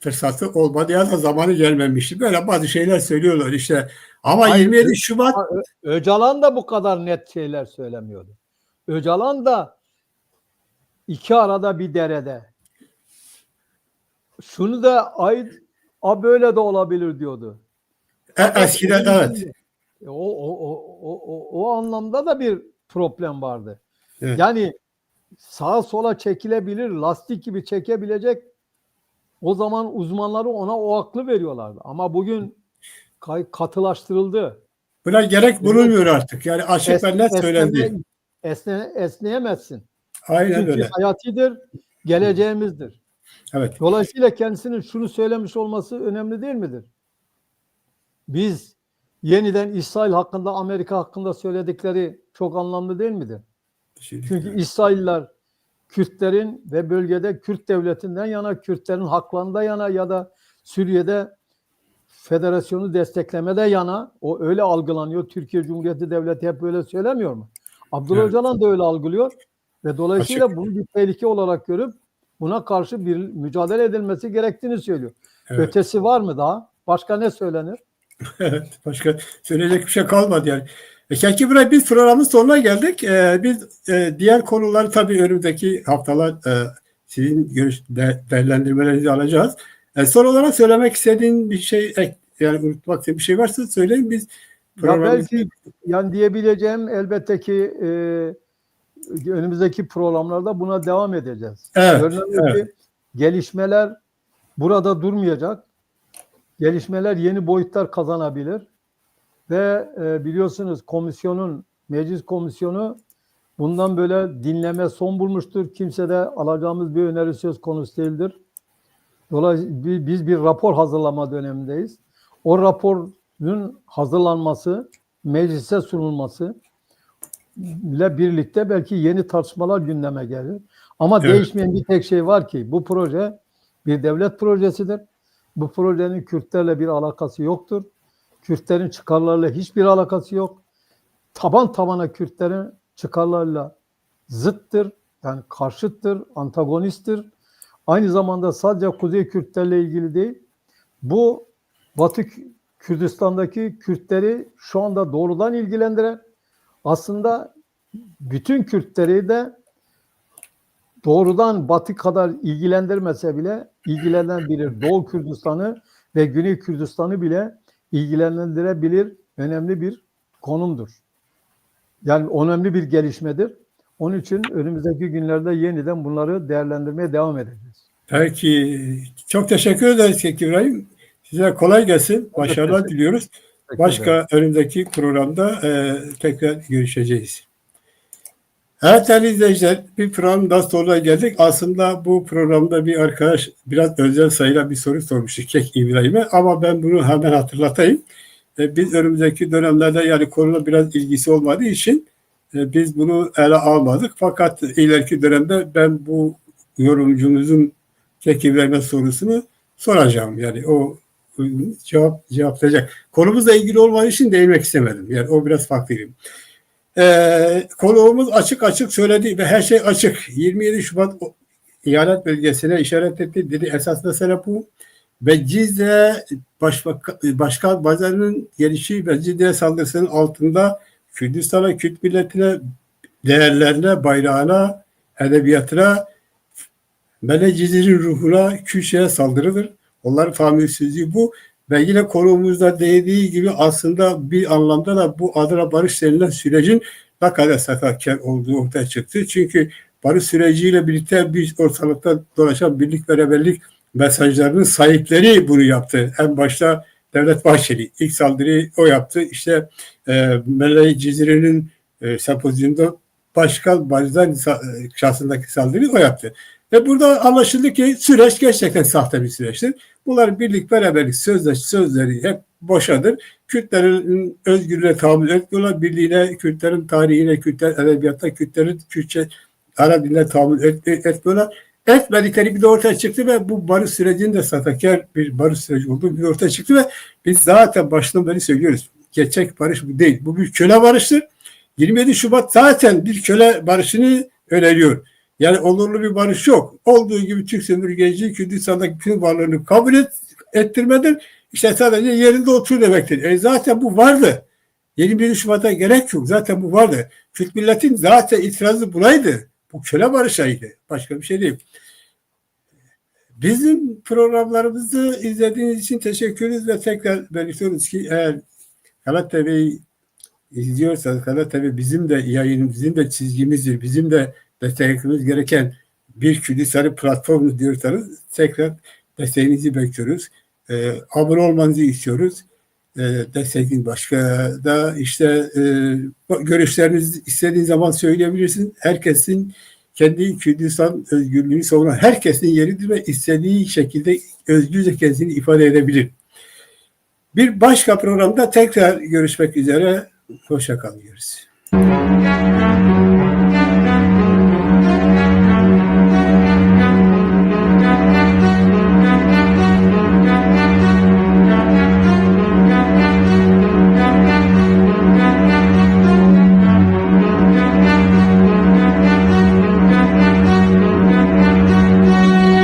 Speaker 1: fırsatı olmadı ya da zamanı gelmemişti. Böyle bazı şeyler söylüyorlar işte. Ama
Speaker 2: Hayır,
Speaker 1: 27 Şubat
Speaker 2: Öcalan da bu kadar net şeyler söylemiyordu. Öcalan da iki arada bir derede. Şunu da böyle de olabilir diyordu. Fakat
Speaker 1: eskiden evet.
Speaker 2: o anlamda da bir problem vardı.
Speaker 1: Evet.
Speaker 2: Yani sağa sola çekilebilir, lastik gibi çekebilecek o zaman uzmanları ona o aklı veriyorlardı. Ama bugün katılaştırıldı.
Speaker 1: Buna gerek bulunmuyor artık. Yani açık ve net söylendi.
Speaker 2: Esneyemezsin.
Speaker 1: Aynen
Speaker 2: Çünkü
Speaker 1: öyle.
Speaker 2: hayatidir, geleceğimizdir.
Speaker 1: Evet.
Speaker 2: Dolayısıyla kendisinin şunu söylemiş olması önemli değil midir? Biz yeniden İsrail hakkında, Amerika hakkında söyledikleri çok anlamlı değil midir? Çünkü İsrailler Kürtlerin ve bölgede Kürt devletinden yana, Kürtlerin haklarında yana ya da Suriye'de federasyonu desteklemede yana, o öyle algılanıyor. Türkiye Cumhuriyeti Devleti hep böyle söylemiyor mu? Abdullah
Speaker 1: Evet.
Speaker 2: Öcalan da öyle algılıyor ve dolayısıyla
Speaker 1: Açık.
Speaker 2: bunu bir tehlike olarak görüp buna karşı bir mücadele edilmesi gerektiğini söylüyor.
Speaker 1: Evet.
Speaker 2: Ötesi var mı daha? Başka ne söylenir?
Speaker 1: Evet. Başka söyleyecek bir şey kalmadı yani. Kek İbrahim, biz programın sonuna geldik. Biz diğer konuları tabii önümüzdeki haftalar sizin değerlendirmelerinizi alacağız. Son olarak söylemek istediğin bir şey, yani unutmak istediğin bir şey varsa söyleyin. Biz
Speaker 2: Ya belki yani diyebileceğim elbette ki önümüzdeki programlarda buna devam edeceğiz.
Speaker 1: Evet,
Speaker 2: Görünen
Speaker 1: evet.
Speaker 2: ki gelişmeler burada durmayacak. Gelişmeler yeni boyutlar kazanabilir. Ve biliyorsunuz meclis komisyonu bundan böyle dinleme son bulmuştur. Kimse de alacağımız bir öneri söz konusu değildir. Dolayısıyla biz bir rapor hazırlama dönemindeyiz. O raporun hazırlanması, meclise sunulması ile birlikte belki yeni tartışmalar gündeme gelir. Ama
Speaker 1: Evet.
Speaker 2: değişmeyen bir tek şey var ki bu proje bir devlet projesidir. Bu projenin Kürtlerle bir alakası yoktur. Kürtlerin çıkarlarıyla hiçbir alakası yok. Taban tabana Kürtlerin çıkarlarıyla zıttır. Yani karşıttır, antagonisttir. Aynı zamanda sadece Kuzey Kürtlerle ilgili değil, bu Batı Kürdistan'daki Kürtleri şu anda doğrudan ilgilendiren, aslında bütün Kürtleri de doğrudan Batı kadar ilgilendirmese bile ilgilendirebilir. Doğu Kürdistan'ı ve Güney Kürdistan'ı bile ilgilendirebilir önemli bir konumdur. Yani önemli bir gelişmedir. Onun için önümüzdeki günlerde yeniden bunları değerlendirmeye devam edeceğiz.
Speaker 1: Peki, çok teşekkür ederiz İbrahim. Size kolay gelsin. Başarılar diliyoruz. Başka önümüzdeki programda tekrar görüşeceğiz. Evet değerli izleyiciler, bir program daha sonuna geldik. Aslında bu programda bir arkadaş biraz özel sayılan bir soru sormuştu Kek İbrahim'e, ama ben bunu hemen hatırlatayım. Biz önümüzdeki dönemlerde yani konuyla biraz ilgisi olmadığı için biz bunu ele almadık. Fakat ileriki dönemde ben bu yorumcumuzun Kek İbrahim'e sorusunu soracağım. Yani o cevaplayacak. Konumuzla ilgili olmadığı için değinmek istemedim. Yani o biraz farklıydı. Konuğumuz açık açık söyledi ve her şey açık. 27 Şubat ihanet belgesine işaret etti. Dedi esas mesele bu. Ve Cizre Başkan Bazar'ın gelişi ve Cizre saldırısının altında Kürdistan'a, Kürt milletine, değerlerine, bayrağına, edebiyatına, Cizre'nin ruhuna, Kürtçe'ye saldırıdır. Onların tahammülsüzlüğü bu. Ve yine konuğumuzda dediği gibi aslında bir anlamda da bu Adana Barış denilen sürecin ne kadar sakatkar olduğu ortaya çıktı. Çünkü barış süreciyle birlikte bir ortalıkta dolaşan birlik beraberlik mesajlarının sahipleri bunu yaptı. En başta Devlet Bahçeli. İlk saldırıyı o yaptı. İşte Cizre'nin sempozyumunda Başkan Barzani şahsındaki saldırıyı o yaptı. Ve burada anlaşıldı ki süreç gerçekten sahte bir süreçtir. Bunların birlik beraberlik sözleri hep boşadır. Kürtlerin özgürlüğe tahammül etmiyorlar. Birliğine, Kürtlerin tarihine, Kürtlerin edebiyatta, Kürtlerin Kürtçe Arap diline tahammül etmiyorlar. Etmedikleri bir de ortaya çıktı ve bu barış sürecinin de sahtekar bir barış süreci olduğu bir ortaya çıktı ve biz zaten baştan beri söylüyoruz. Gerçek barış bu değil. Bu bir köle barıştır. 27 Şubat zaten bir köle barışını öneriyor. Yani olurlu bir barış yok. Olduğu gibi Türk sömürgeciliği Kürdistan'daki bütün varlığını kabul ettirmeden işte sadece yerinde otur demektir. Zaten bu vardı. 21 Şubat'a gerek yok. Zaten bu vardı. Kürt milletin zaten itirazı buraydı. Bu köle barışıydı. Başka bir şey değil. Bizim programlarımızı izlediğiniz için teşekkür ederiz ve tekrar belirtiyoruz ki eğer Kanal TV'yi izliyorsanız, Kanal TV bizim de yayın, bizim de çizgimizdir, bizim de desteklememiz gereken bir Kürdistan platformu diyorsanız tekrar desteğinizi bekliyoruz. Abone olmanızı istiyoruz. Desteğin başka da işte görüşlerinizi istediğiniz zaman söyleyebilirsiniz. Herkesin kendi Kürdistan özgürlüğünü savunan herkesin yeridir ve istediği şekilde özgürce kendini ifade edebilir. Bir başka programda tekrar görüşmek üzere. Hoşça kalın diyoruz.